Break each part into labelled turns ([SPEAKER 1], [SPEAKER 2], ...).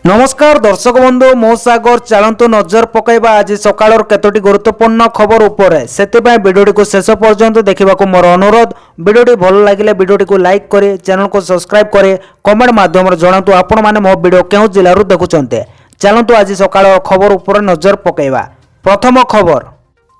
[SPEAKER 1] नमस्कार दर्शक बंधु मो सागर चलतु नजर पकईबा आज सकाळ केतोटी गुरुत्वपूर्ण खबर उपरे सेतिपाई वीडियोटी को शेष पर्यंत देखा मोर अनुरोध। वीडियोटी भल लगे वीडियोटी को लाइक करे, चैनल को सब्सक्राइब करे, कमेंट माध्यम जनातु आपण माने मो वीडियो केउ जिल्लारु देखुचंते। चलतु आज सकाळ खबर उपरे नजर पकईबा। प्रथम खबर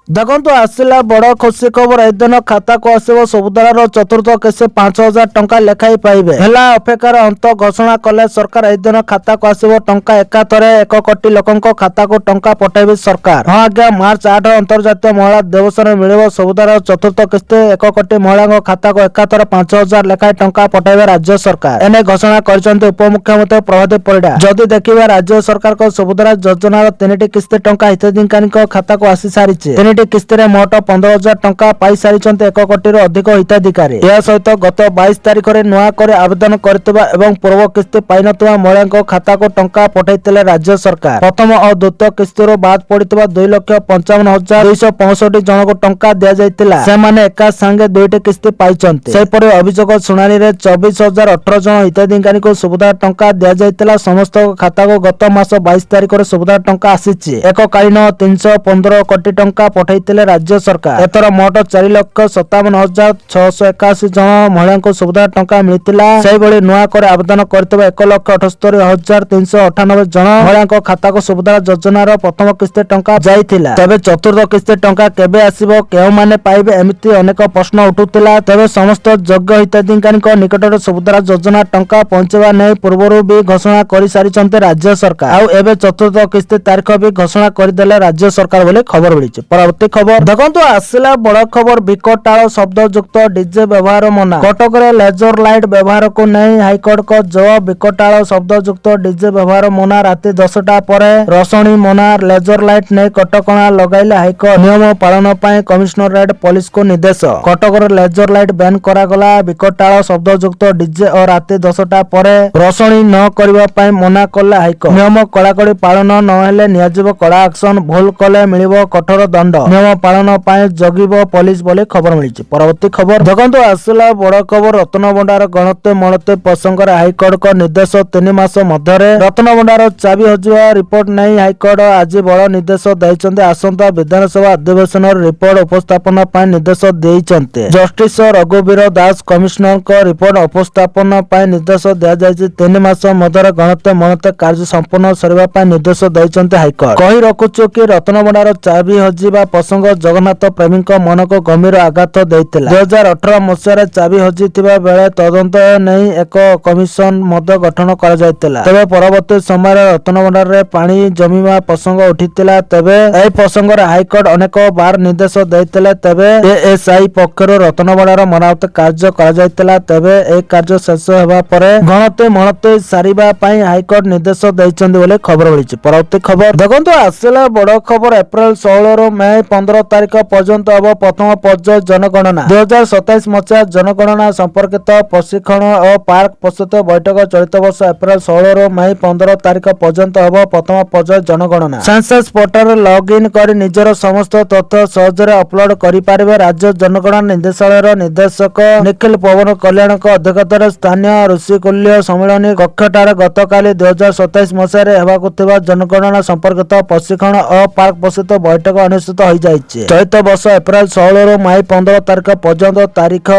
[SPEAKER 1] देखु आसला बड़ खुशी खबर। एदिन खाता को आसव सबुदार चतुर्थ किस्ती 5000 टंका लेखाई पाइबे। हेला अपेक्षार अंत घोषणा कले सरकार। एदिन खाता को आसव टंका एकाथरे 1 कोटी लोकंक खाता को टंका पठाइबे सरकार। हाँ आज्ञा मार्च 8 अंतर्जातीय महिला दिवस मिलिबो सबुदार चतुर्थ किस्ती 1 कोटी महिला खाता को एकाथरे 5000 लेखाई टंका पठाइबे राज्य सरकार। एने घोषणा करछन्ते उपमुख्यमंत्री प्रभात परिडा। जदि देखिबा राज्य सरकार को सबुदार योजनार 3टी किस्ती टंका हिताधिकारीक खाता को आसी सारिছে। किस्ती में मोट 15000 टंका पाई सारी 1 कोटी अधिक हिताधिकारी। यह सहित गत 22 तारिख में नुआ करे आवेदन करथिबा एवं पूर्व किस्ती पाई नथिबा महिला खाता को टंका पठाइतिले राज्य सरकार। प्रथम और द्वितीय किस्ती बाद पड़िथिबा 2,55,265 जन को टंका दिया जाइतिला। से माने एका संगे 2टी किस्ती पाइचंते। सेपरि अभियोग सुनानी रे 24,018 जन हिताधिकारी को सुविधा टंका दिया जाइतिला। समस्त खाता को गत मास 22 तारिख में सुविधा टंका आसीछि। एककालीन 315 कोटी टंका पठाइतिले राज्य सरकार। एथर मोट 4,57,681 जन महिला को सुविधा टंका मिलतिला। सेहि भली नुआ करे आवेदन करथिबा 1,78,398 जन महिला खाता को सुविधा योजनार प्रथम किस्ती टंका जाइतिला। तबे चतुर्थ किस्ती टंका केबे आसीबो, केउ माने पाइबे, एमिति अनेक प्रश्न उठुतिला। तबे समस्त योग्य हिताधिकारीक निकटरे सुविधा योजना टंका पहुंचेबा नै पूर्वरु भी घोषणा करि सारिचंते राज्य सरकार। आउ एबे चतुर्थ किस्ती तारीख भी घोषणा करदेले राज्य सरकार बोले खबर मिलिছে। परवर्ती खबर देखंतु आसिला बड़ खबर। विकटाल शब्दयुक्त डीजे व्यवहार मना। कटक रे लेजर लाइट व्यवहार को नहीं हाईकोर्ट को जवाब। विकटाल शब्दयुक्त डीजे व्यवहार मना। राति 10टा परे रसणी मना लेजर लाइट नहीं कटकणा लगाइले हाईकोर्ट। नियम पालन पाई कमिश्नरेट पुलिस को निर्देश। कटक रे लेजर लाइट बैन करा गला। विकटाल शब्दयुक्त डीजे और राति 10टा परे रसणी न करबा पाई मना कले हाईकोर्ट। नियम कड़ाकड़ी पालन न हेले नियाजिबो कड़ा एक्शन। भूल कले मिलिबो कठोर दंड। नियम पालन पाए जगिबो पुलिस बोले खबर मिली। परवर्ती खबर देखंतु आसला बड़ खबर। रत्न भंडार गणते मणते प्रसंग हाईकोर्ट को निर्देश। 3 मास मध्य रत्न भंडार चाबी हजिबा रिपोर्ट नहीं हाईकोर्ट आज बड़ निर्देश दैछन्ते। आसंता विधानसभा अधिवेशन रिपोर्ट उपस्थापन पाए निर्देश देइछन्ते। जस्टिस रघुवीर दास कमिश्नर को रिपोर्ट उपस्थापन पाए निर्देश दिया जायछि। 3 मास मध्य गणते मणते कार्य संपूर्ण सरिबा पाए निर्देश दैछन्ते हाईकोर्ट। कहि रखुछु कि रत्न भंडार चाबी हजिबा प्रसंग जगन्नाथ प्रेमी मन को गंभीर आघात देइतिला। 2018 मसीह चाबी हजिथिबा बेले तदंत नहीं एक कमिशन मध्य गठन करा जायतिला। तबे परवर्ती समय रत्न भंडार रे पानी जमीमा प्रसंग उठितिला। तबे एई प्रसंग रे हाईकोर्ट अनेक बार निर्देश देइतिले। तबे एएसआई पक्षरु रत्न भंडार मरामत कार्य करा जायतिला। तबे ए कार्य शेष हेबा परे गणते मणते सारिबा पई हाईकोर्ट निर्देश दैछन्ते बोले खबर मिलिछि। परवर्ती खबर देखंतु आसिला बड़ खबर। अप्रैल 16 रो मई 15 तारिख पर्यंत अब प्रथम पर्याय जनगणना। 2027 मसीहा जनगणना संपर्कित प्रशिक्षण और पार्क प्रस्तुत बैठक चलित वर्ष अप्रैल 16 रो मई 15 तारिख पर्यंत अब प्रथम पर्याय जनगणना। सेंसस पोर्टल लॉग इन कर निजर समस्त तथ्य सहजरे अपलोड करिपारिबे। राज्य जनगणना निर्देशालय निर्देशक निखिल पवन कल्याण अध्यक्षतार स्थानीय ऋषिकुल्य सम्मेलन कक्षठार गतकाली 2027 मसीह हेबाकु थिबा जनगणना संपर्कित प्रशिक्षण और पार्क प्रस्तुत बैठक अनुष्ठित हो जाइछे। चलित वर्ष अप्रैल 16 रो मई 15 तारिख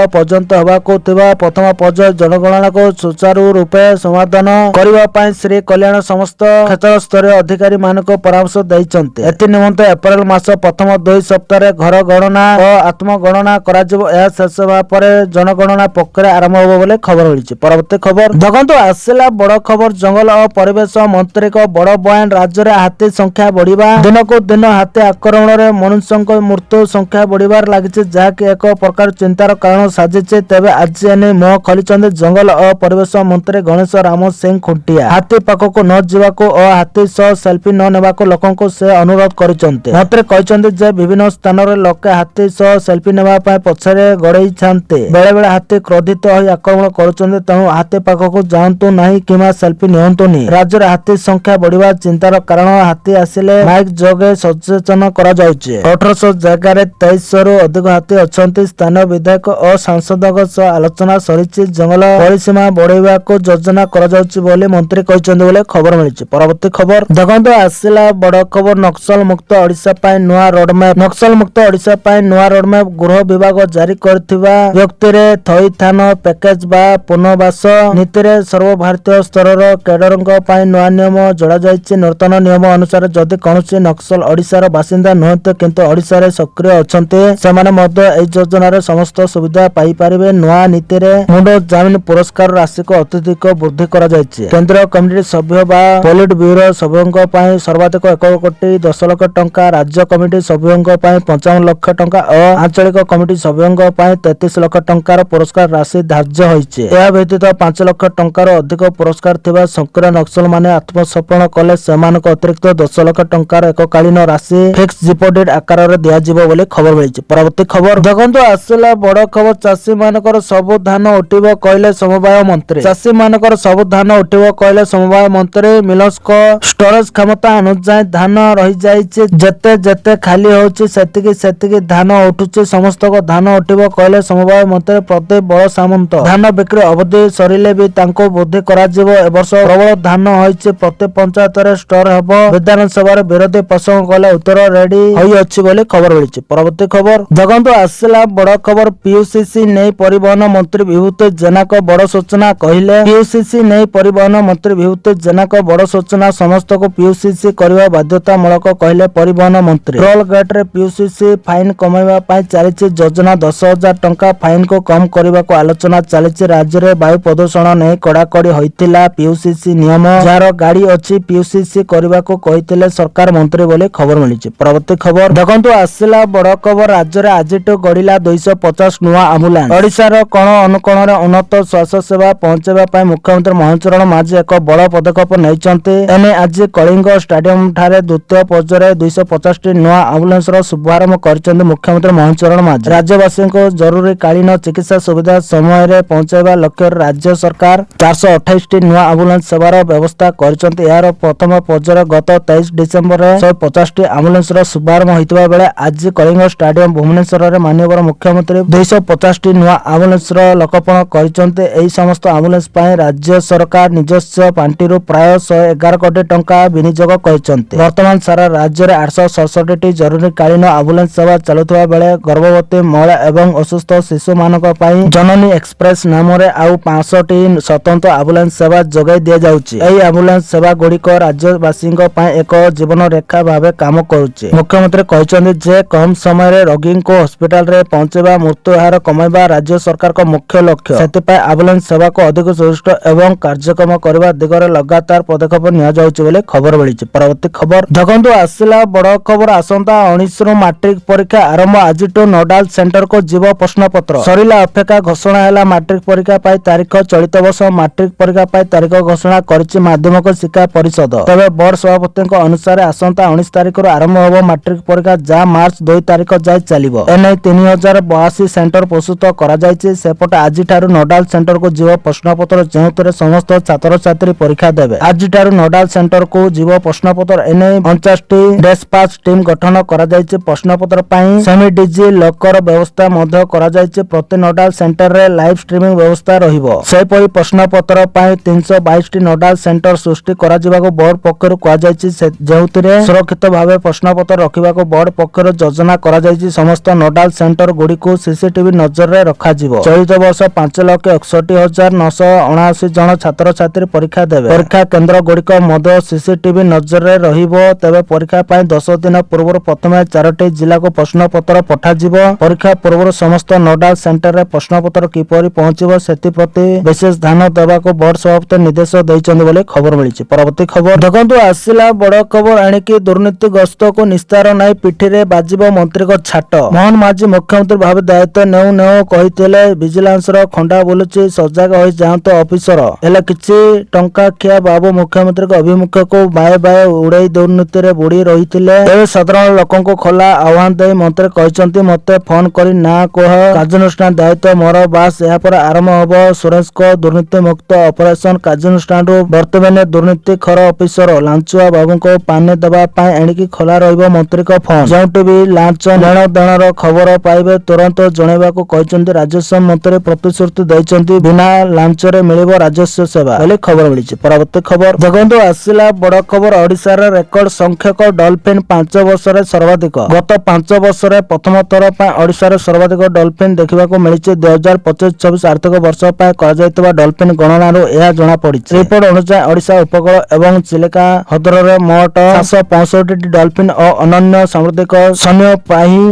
[SPEAKER 1] पर्यंत हेबाकु थिबा प्रथम पर्याय जनगणना को सुचारू रूपे समाधान करिबा पई श्री कल्याण समस्त क्षेत्र स्तरीय अधिकारी मानको परामर्श दैछन्ते। एथि निमंते अप्रैल मास प्रथम 2 सप्ताह रे घर गणना और आत्मगणना कराजिबो। यह शेष हेबा परे जनगणना प्रक्रिया आरंभ होबो बोले खबर मिलिछि। परवर्ती खबर देखंतु आसिला बड़ खबर। जंगल और परिवेश मंत्री को बड़ बयान। राज्य रे हाथी संख्या बढ़िबा। दिनको दिन हाथी आक्रमण रे मनुष्य मृत्यु संख्या बढ़िबार लागिছে, ଯାହାକି ଏକ ପ୍ରକାର ଚିନ୍ତାର କାରଣ ସାଜିଛି। ତେବେ ଆଜି ଏନେ ମୁହଁ ଖୋଲିଛନ୍ତି ଜଙ୍ଗଲ ଓ ପରିବେଶ ମନ୍ତ୍ରୀ ଗଣେଶ ରାମ ସିଂ ଖୁଣ୍ଟିଆ। ହାତୀ ପାଖକୁ ନ ଯିବାକୁ ଓ ହାତୀ ସହ ସେଲ୍ଫି ନ ନେବାକୁ ଲୋକଙ୍କୁ ସେ ଅନୁରୋଧ କରିଛନ୍ତି। ମନ୍ତ୍ରୀ କହିଛନ୍ତି ଯେ ବିଭିନ୍ନ ସ୍ଥାନରେ ଲୋକେ ହାତୀ ସହ ସେଲ୍ଫି ନେବା ପାଇଁ ପଛରେ ଗୋଡ଼େଇଥାନ୍ତି। ବେଳେବେଳେ ହାତୀ କ୍ରୋଧିତ ହୋଇ ଆକ୍ରମଣ କରୁଛନ୍ତି। ତେଣୁ ହାତୀ ପାଖକୁ ଯାଆନ୍ତୁ ନାହିଁ କିମ୍ବା ସେଲ୍ଫି ନିଅନ୍ତୁନି। ରାଜ୍ୟରେ ହାତୀ ସଂଖ୍ୟା ବଢ଼ିବା ଚିନ୍ତାର କାରଣ ହାତୀ ଆସିଲେ ମାଇକ୍ ଯୋଗେ ସଚେତନ କରାଯାଉଛି। ରହିଛି। 1800 ଜାଗାରେ 2300ରୁ ଅଧିକ ହାତୀ ଅଛନ୍ତି। ସ୍ଥାନୀୟ ବିଧାୟକ ଓ ସାଂସଦଙ୍କ ସହ ଆଲୋଚନା ସରିଛି। ଜଙ୍ଗଲ ପରିସୀମା ବଢାଇବାକୁ ଯୋଜନା କରାଯାଉଛି ବୋଲି ମନ୍ତ୍ରୀ କହିଛନ୍ତି ବୋଲି ଖବର ମିଳିଛି। ପରବର୍ତ୍ତୀ ଖବର ଦେଖନ୍ତୁ, ଆସିଲା ବଡ ଖବର। ନକ୍ସଲ ମୁକ୍ତ ଓଡିଶା ପାଇଁ ନୂଆ ରୋଡମ୍ୟାପ। ନକ୍ସଲ ମୁକ୍ତ ଓଡିଶା ପାଇଁ ନୂଆ ରୋଡମ୍ୟାପ ଗୃହ ବିଭାଗ ଜାରି କରିଥିବା ବ୍ୟକ୍ତିରେ ଥଇଥାନ ପ୍ୟାକେଜ ବା ପୁନର୍ବାସ ନୀତିରେ ସର୍ବଭାରତୀୟ ସ୍ତରର କ୍ୟାଡରଙ୍କ ପାଇଁ ନୂଆ ନିୟମ ଯୋଡାଯାଇଛି। ନୂତନ ନିୟମ ଅନୁସାରେ ଯଦି କୌଣସି ନକ୍ସଲ ଓଡିଶାର ବାସିନ୍ଦା ନୁହନ୍ତି କିନ୍ତୁ ଓଡିଶାରେ ସକ୍ରିୟ ଅଛନ୍ତି, ସେମାନେ ମଧ୍ୟ ଏହି ଯୋଜନାରେ ସମସ୍ତ ସୁବିଧା ପାଇପାରିବେ। ନୂଆ ନୀତିରେ ମୁଣ୍ଡ ଜାମିନ ପୁରସ୍କାର ରାଶିକୁ ଅତ୍ୟଧିକ ବୃଦ୍ଧି କରାଯାଇଛି। କେନ୍ଦ୍ରୀୟ କମିଟି ସଭ୍ୟ ବା ପୋଲିଟ ବ୍ୟୁରୋ ସଭ୍ୟଙ୍କ ପାଇଁ ସର୍ବାଧିକ 1 କୋଟି 10 ଲକ୍ଷ ଟଙ୍କା, ରାଜ୍ୟ କମିଟି ସଭ୍ୟଙ୍କ ପାଇଁ 55 ଲକ୍ଷ ଟଙ୍କା ଓ ଆଞ୍ଚଳିକ କମିଟି ସଭ୍ୟଙ୍କ ପାଇଁ 33 ଲକ୍ଷ ଟଙ୍କାର ପୁରସ୍କାର ରାଶି ଧାର୍ଯ୍ୟ ହୋଇଛି। ଏହା ବ୍ୟତୀତ 5 ଲକ୍ଷ ଟଙ୍କାରୁ ଅଧିକ ପୁରସ୍କାର ଥିବା ସକ୍ରିୟ ନକ୍ସଲମାନେ ଆତ୍ମସମର୍ପଣ କଲେ ସେମାନଙ୍କୁ ଅତିରିକ୍ତ 10 ଲକ୍ଷ ଟଙ୍କାର ଏକକାଳୀନ ରାଶି ଫିକ୍ସ ଡିପୋଜିଟ୍ ଆକାରରେ ଦିଆଯିବ ବୋଲି ଖବର ମିଳିଛି। ପରବର୍ତ୍ତୀ ଖବର ଦେଖନ୍ତୁ, ଆସିଲା ବଡ ଖବର। ଚାଷୀ ମାନଙ୍କର ସବୁ ଧାନ ଉଠିବ କହିଲେ ସମବାୟ ମନ୍ତ୍ରୀ। ଚାଷୀ ମାନଙ୍କର ସବୁ ଧାନ ଉଠିବ କହିଲେ ସମବାୟ ମନ୍ତ୍ରୀ। ମିଲର୍ସଙ୍କ ଷ୍ଟୋରେଜ କ୍ଷମତା ଅନୁଯାୟୀ ଧାନ ରହିଯାଇଛି। ଯେତେ ଯେତେ ଖାଲି ହେଉଛି ସେତିକି ଧାନ ଉଠୁଛି। ସମସ୍ତଙ୍କ ଧାନ ଉଠିବ କହିଲେ ସମବାୟ ମନ୍ତ୍ରୀ ପ୍ରଦୀପ ବଳ ସାମନ୍ତ। ଧାନ ବିକ୍ରି ଅବଧି ସରିଲେ ବି ତାଙ୍କୁ ବୃଦ୍ଧି କରାଯିବ। ଏବର୍ଷ ପ୍ରବଳ ଧାନ ହୋଇଛି, ପ୍ରତି ପଞ୍ଚାୟତରେ ଷ୍ଟୋର ହେବ। ବିଧାନସଭାରେ ବିରୋଧୀ ପ୍ରସଙ୍ଗ କଲେ ଉତ୍ତର ରେଡି ହୋଇଅଛି ବୋଲି ଖବର ମିଳିଛି। ପରବର୍ତ୍ତୀ ଖବର ଦେଖନ୍ତୁ, ଆସିଲା ବଡ ଖବର। ପିୟୁସିସି ନେଇ ପରିବହନ ମନ୍ତ୍ରୀ ବିଭୂତି ଜେନାଙ୍କ ବଡ ସୂଚନା କହିଲେ। ପିୟୁସିସି ନେଇ ପରିବହନ ମନ୍ତ୍ରୀ ବିଭୂତି ଜେନାଙ୍କ ବଡ ସୂଚନା। ସମସ୍ତଙ୍କୁ ପିୟୁସିସି କରିବା ବାଧ୍ୟତାମୂଳକ କହିଲେ ପରିବହନ ମନ୍ତ୍ରୀ। ଟୋଲ ଗେଟରେ ପିୟୁସିସି ଫାଇନ କମାଇବା ପାଇଁ ଚାଲିଛି ଯୋଜନା। 10,000 ଟଙ୍କା ଫାଇନକୁ କମ କରିବାକୁ ଆଲୋଚନା ଚାଲିଛି। ରାଜ୍ୟରେ ବାୟୁ ପ୍ରଦୂଷଣ ନେଇ କଡାକଡି ହୋଇଥିଲା ପିୟୁସିସି ନିୟମ। ଯାହାର ଗାଡି ଅଛି ପିୟୁସିସି କରିବାକୁ କହିଥିଲେ ସରକାର ମନ୍ତ୍ରୀ ବୋଲି ଖବର ମିଳିଛି। ପରବର୍ତ୍ତୀ ଖବର ଦେଖନ୍ତୁ, ଆସିଲା ବଡ ଖବର। ରାଜ୍ୟରେ ଆଜିଠୁ ଗଡିଲା 250 ନୂଆ ଆମ୍ବୁଲାନ୍ସ। ଓଡିଶାର କୋଣ ଅନୁକୋଣରେ ଉନ୍ନତ ସ୍ୱାସ୍ଥ୍ୟ ସେବା ପହଞ୍ଚାଇବା ପାଇଁ ମୁଖ୍ୟମନ୍ତ୍ରୀ ମହେନ୍ଦ୍ର ଚରଣ ମାଝୀ ଏକ ବଡ ପଦକ୍ଷେପ ନେଇଛନ୍ତି। ଏନେଇ ଆଜି କଳିଙ୍ଗ ଷ୍ଟାଡିୟମ ଠାରେ ଦ୍ୱିତୀୟ ପର୍ଯ୍ୟାୟରେ 250ଟି ନୂଆ ଆମ୍ବୁଲାନ୍ସର ଶୁଭାରମ୍ଭ କରିଛନ୍ତି ମୁଖ୍ୟମନ୍ତ୍ରୀ ମହେନ୍ଦ୍ର ଚରଣ ମାଝୀ। ରାଜ୍ୟବାସୀଙ୍କୁ ଜରୁରୀକାଳୀନ ଚିକିତ୍ସା ସୁବିଧା ସମୟରେ ପହଞ୍ଚାଇବା ଲକ୍ଷ୍ୟରେ ରାଜ୍ୟ ସରକାର 428ଟି ନୂଆ ଆମ୍ବୁଲାନ୍ସ ସେବାର ବ୍ୟବସ୍ଥା କରିଛନ୍ତି। ଏହାର ପ୍ରଥମ ପର୍ଯ୍ୟାୟରେ ଗତ 23 ଡିସେମ୍ବରରେ 150ଟି ଆମ୍ବୁଲାନ୍ସର ଶୁଭାରମ୍ଭ ହୋଇଥିବା ବେଳେ ଆଜି କଳିଙ୍ଗ ଷ୍ଟାଡିୟମ ଭୁବନେଶ୍ୱରରେ ମାନ୍ୟବର ମୁଖ୍ୟମନ୍ତ୍ରୀ 250ଟି ନୂଆ ଆମ୍ବୁଲାନ୍ସର ଲୋକାର୍ପଣ କରିଛନ୍ତି। ଏହି ସମସ୍ତ ଆମ୍ବୁଲାନ୍ସ ପାଇଁ ରାଜ୍ୟ ସରକାର ନିଜସ୍ୱ ପାଣ୍ଠିରୁ ପ୍ରାୟ 111 କୋଟି ଟଙ୍କା ବିନିଯୋଗ କରିଛନ୍ତି। ବର୍ତ୍ତମାନ ସାରା ରାଜ୍ୟରେ 867ଟି ଜରୁରୀକାଳୀନ ଆମ୍ବୁଲାନ୍ସ ସେବା ଚାଲୁଥିବା ବେଳେ ଗର୍ଭବତୀ ମହିଳା ଏବଂ ଅସୁସ୍ଥ ଶିଶୁମାନଙ୍କ ପାଇଁ ଜନନୀ ଏକ୍ସପ୍ରେସ ନାମରେ ଆଉ 500ଟି ସ୍ୱତନ୍ତ୍ର ଆମ୍ବୁଲାନ୍ସ ସେବା ଯୋଗାଇ ଦିଆଯାଉଛି। ଏହି ଆମ୍ବୁଲାନ୍ସ ସେବା ଗୁଡିକ ରାଜ୍ୟବାସୀଙ୍କ ପାଇଁ ଏକ ଜୀବନ ରେଖା ଭାବେ କାମ କରୁଛି। ମୁଖ୍ୟମନ୍ତ୍ରୀ କହିଛନ୍ତି ଯେ କମ ସମୟରେ ରୋଗୀଙ୍କୁ ହସ୍ପିଟାଲରେ ପହଞ୍ଚାଇବା, ମୃତ୍ୟୁ ହାର କମାଇବା ରାଜ୍ୟ ସରକାରଙ୍କ ମୁଖ୍ୟ ଲକ୍ଷ୍ୟ। ସେଥିପାଇଁ ଆମ୍ବୁଲାନ୍ସ ସେବାକୁ ଅଧିକ ସୁଦୃଢ ଏବଂ କାର୍ଯ୍ୟକ୍ଷମ କରିବା ଦିଗରେ ଲଗାତାର ପଦକ୍ଷେପ ନିଆଯାଉଛି ବୋଲି ଖବର ମିଳିଛି। ପରବର୍ତ୍ତୀ ଖବର ଦେଖନ୍ତୁ, ଆସିଲା ବଡ ଖବର। ଆସନ୍ତା 19ରୁ ମାଟ୍ରିକ ପରୀକ୍ଷା ଆରମ୍ଭ। ଆଜିଠୁ ନୋଡାଲ ସେଣ୍ଟରକୁ ଯିବ ପ୍ରଶ୍ନପତ୍ର। ସରିଲା ଅପେକ୍ଷା, ଘୋଷଣା ହେଲା ମାଟ୍ରିକ ପରୀକ୍ଷା ପାଇଁ ତାରିଖ। ଚଳିତ ବର୍ଷ ମାଟ୍ରିକ ପରୀକ୍ଷା ପାଇଁ ତାରିଖ ଘୋଷଣା କରିଛି ମାଧ୍ୟମିକ ଶିକ୍ଷା ପରିଷଦ। ତେବେ ବୋର୍ଡ ସଭାପତିଙ୍କ ଅନୁସାରେ ଆସନ୍ତା 19 ତାରିଖରୁ ଆରମ୍ଭ ହେବ ମାଟ୍ରିକ ପରୀକ୍ଷା, ଯାହା ମାର୍ଚ୍ଚ 2 ତାରିଖ ଯାଏ ଚାଲିବ। ଏନେଇ 3082 ସେଣ୍ଟର ପ୍ରସ୍ତୁତ କରାଯାଇଛି। ସେପଟେ ଆଜିଠାରୁ ନୋଡାଲ ସେଣ୍ଟରକୁ ଯିବ ପ୍ରଶ୍ନପତ୍ର, ଯେଉଁଥିରେ ସମସ୍ତ ଛାତ୍ରଛାତ୍ରୀ ପରୀକ୍ଷା ଦେବେ। ଆଜିଠାରୁ ନୋଡାଲ ସେଣ୍ଟରକୁ ଯିବ ପ୍ରଶ୍ନପତ୍ର। ଏନେଇ 49ଟି ଡେସ୍ପାଚ ଟିମ୍ ଗଠନ କରାଯାଇଛି। ପ୍ରଶ୍ନପତ୍ର ପାଇଁ ସେମି ଡିଜି ଲକର ବ୍ୟବସ୍ଥା ମଧ୍ୟ କରାଯାଇଛି। ପ୍ରତି ନୋଡାଲ ସେଣ୍ଟରରେ ଲାଇଭ ଷ୍ଟ୍ରିମିଂ ବ୍ୟବସ୍ଥା ରହିବ। ସେହିପରି ପ୍ରଶ୍ନପତ୍ର ପାଇଁ 322ଟି ନୋଡାଲ ସେଣ୍ଟର ସୃଷ୍ଟି କରାଯିବାକୁ ବୋର୍ଡ ପକ୍ଷରୁ କୁହାଯାଇଛି, ଯେଉଁଥିରେ ସୁରକ୍ଷିତ ଭାବେ ପ୍ରଶ୍ନପତ୍ର ରଖିବାକୁ ବୋର୍ଡ ପକ୍ଷରୁ ଯୋଜନା କରାଯାଇଛି। ସମସ୍ତ ନୋଡାଲ ସେଣ୍ଟର ଗୁଡିକୁ ସିସିଟିଭି ନଜରରେ ରଖାଯିବ। ଚଳିତ ବର୍ଷ 5,61,979 ଜଣ ଛାତ୍ରଛାତ୍ରୀ ପରୀକ୍ଷା ଦେବେ। ପରୀକ୍ଷା କେନ୍ଦ୍ର ଗୁଡିକ ମଧ୍ୟ ସିସିଟିଭି ନଜରରେ ରହିବ। ତେବେ ପରୀକ୍ଷା ପାଇଁ 10 ଦିନ ପୂର୍ବରୁ ପ୍ରଥମେ 4ଟି ଜିଲ୍ଲାକୁ ପ୍ରଶ୍ନପତ୍ର ପଠାଯିବ। ପରୀକ୍ଷା ପୂର୍ବରୁ ସମସ୍ତ ନୋଡାଲ ସେଣ୍ଟରରେ ପ୍ରଶ୍ନପତ୍ର କିପରି ପହଞ୍ଚିବ ସେଥିପ୍ରତି ବିଶେଷ ଧ୍ୟାନ ଦେବାକୁ ବୋର୍ଡ ସଭାପତି ନିର୍ଦ୍ଦେଶ ଦେଇଛନ୍ତି ବୋଲି ଖବର ମିଳିଛି। ପରବର୍ତ୍ତୀ ଖବର ଦେଖନ୍ତୁ, ଆସିଲା ବଡ ଖବର। ଏଣିକି ଦୁର୍ନୀତି ଗସ୍ତକୁ ନିସ୍ତାର ନାହିଁ, ପିଠିରେ ବାଜିବ ମନ୍ତ୍ରୀଙ୍କ ଛାଟ। ମୋହନ ମାଝୀ ମୁଖ୍ୟମନ୍ତ୍ରୀ ଭାବେ ଦାୟିତ୍ୱ ନେଉ ନେଉ କହିଥିଲେ, ଭିଜିଲାନ୍ସର ଖଣ୍ଡା ବୁଲୁଛି, ସଜାଗ ହୋଇ ଯାଆନ୍ତୁ ଅଫିସର। ହେଲେ କିଛି ଟଙ୍କାଖିଆ ବାବୁ ମୁଖ୍ୟମନ୍ତ୍ରୀଙ୍କ ଅଭିମୁଖକୁ ବାଏ ବାଏ ଉଡେଇ ଦୁର୍ନୀତିରେ ବୁଡି ରହିଥିଲେ। ଏବେ ସାଧାରଣ ଲୋକଙ୍କୁ ଖୋଲା ଆହ୍ୱାନ ଦେଇ ମନ୍ତ୍ରୀ କହିଛନ୍ତି, ମୋତେ ଫୋନ କରି ନାଁ କୁହ, କାର୍ଯ୍ୟାନୁଷ୍ଠାନ ଦାୟିତ୍ୱ ମୋର। ବାସ୍ ଏହାପରେ ଆରମ୍ଭ ହେବ ସୁରେଶଙ୍କ ଦୁର୍ନୀତିମୁକ୍ତ ଅପରେସନ। କାର୍ଯ୍ୟାନୁଷ୍ଠାନରୁ ବର୍ତ୍ତମାନ ଦୁର୍ନୀତିଖୋର ଅଫିସର ଲାଞ୍ଚୁଆ ବାବୁଙ୍କୁ ପାନେ ଦେବା ପାଇଁ ଏଣିକି ଖୋଲା ରହିବ ମନ୍ତ୍ରୀଙ୍କ ଫୋନ ଯେଉଁଠି ବି ଲାଞ୍ଚ ନେଣ ଦେଣର ଖବର ପାଇବେ ତୁରନ୍ତ ଜଣାଇବାକୁ କହିଛନ୍ତି ରାଜସ୍ୱ ମନ୍ତ୍ରୀ ପ୍ରତିଶ୍ରୁତି ଦେଇଛନ୍ତି ବିନା ଲାଞ୍ଚରେ ମିଳିବ ରାଜସ୍ୱ ସେବା ବୋଲି ଖବର ମିଳିଛି। ପରବର୍ତ୍ତୀ ଖବର ଦେଖନ୍ତୁ ଆସିଲା ବଡ ଖବର ଓଡିଶାର ରେକର୍ଡ ସଂଖ୍ୟକ ଡଲଫିନ୍ 5 ବର୍ଷରେ ସର୍ବାଧିକ ଗତ 5 ବର୍ଷରେ ପ୍ରଥମ ଥର ପାଇଁ ଓଡିଶାରେ ସର୍ବାଧିକ ଡଲଫିନ୍ ଦେଖିବାକୁ ମିଳିଛି। 2025-26 ଆର୍ଥିକ ବର୍ଷ ପାଇଁ କରାଯାଇଥିବା ଡଲଫିନ୍ ଗଣନାରୁ ଏହା ଜଣାପଡିଛି। ରିପୋର୍ଟ ଅନୁଯାୟୀ ଓଡିଶା ଉପକୂଳ ଏବଂ ଚିଲିକା ହ୍ରଦରେ ମୋଟ 765ଟି ଡଲଫିନ୍ ଓ ଅନ୍ୟାନ୍ୟ ସାମୁଦ୍ରିକ ସ୍ତନ୍ୟ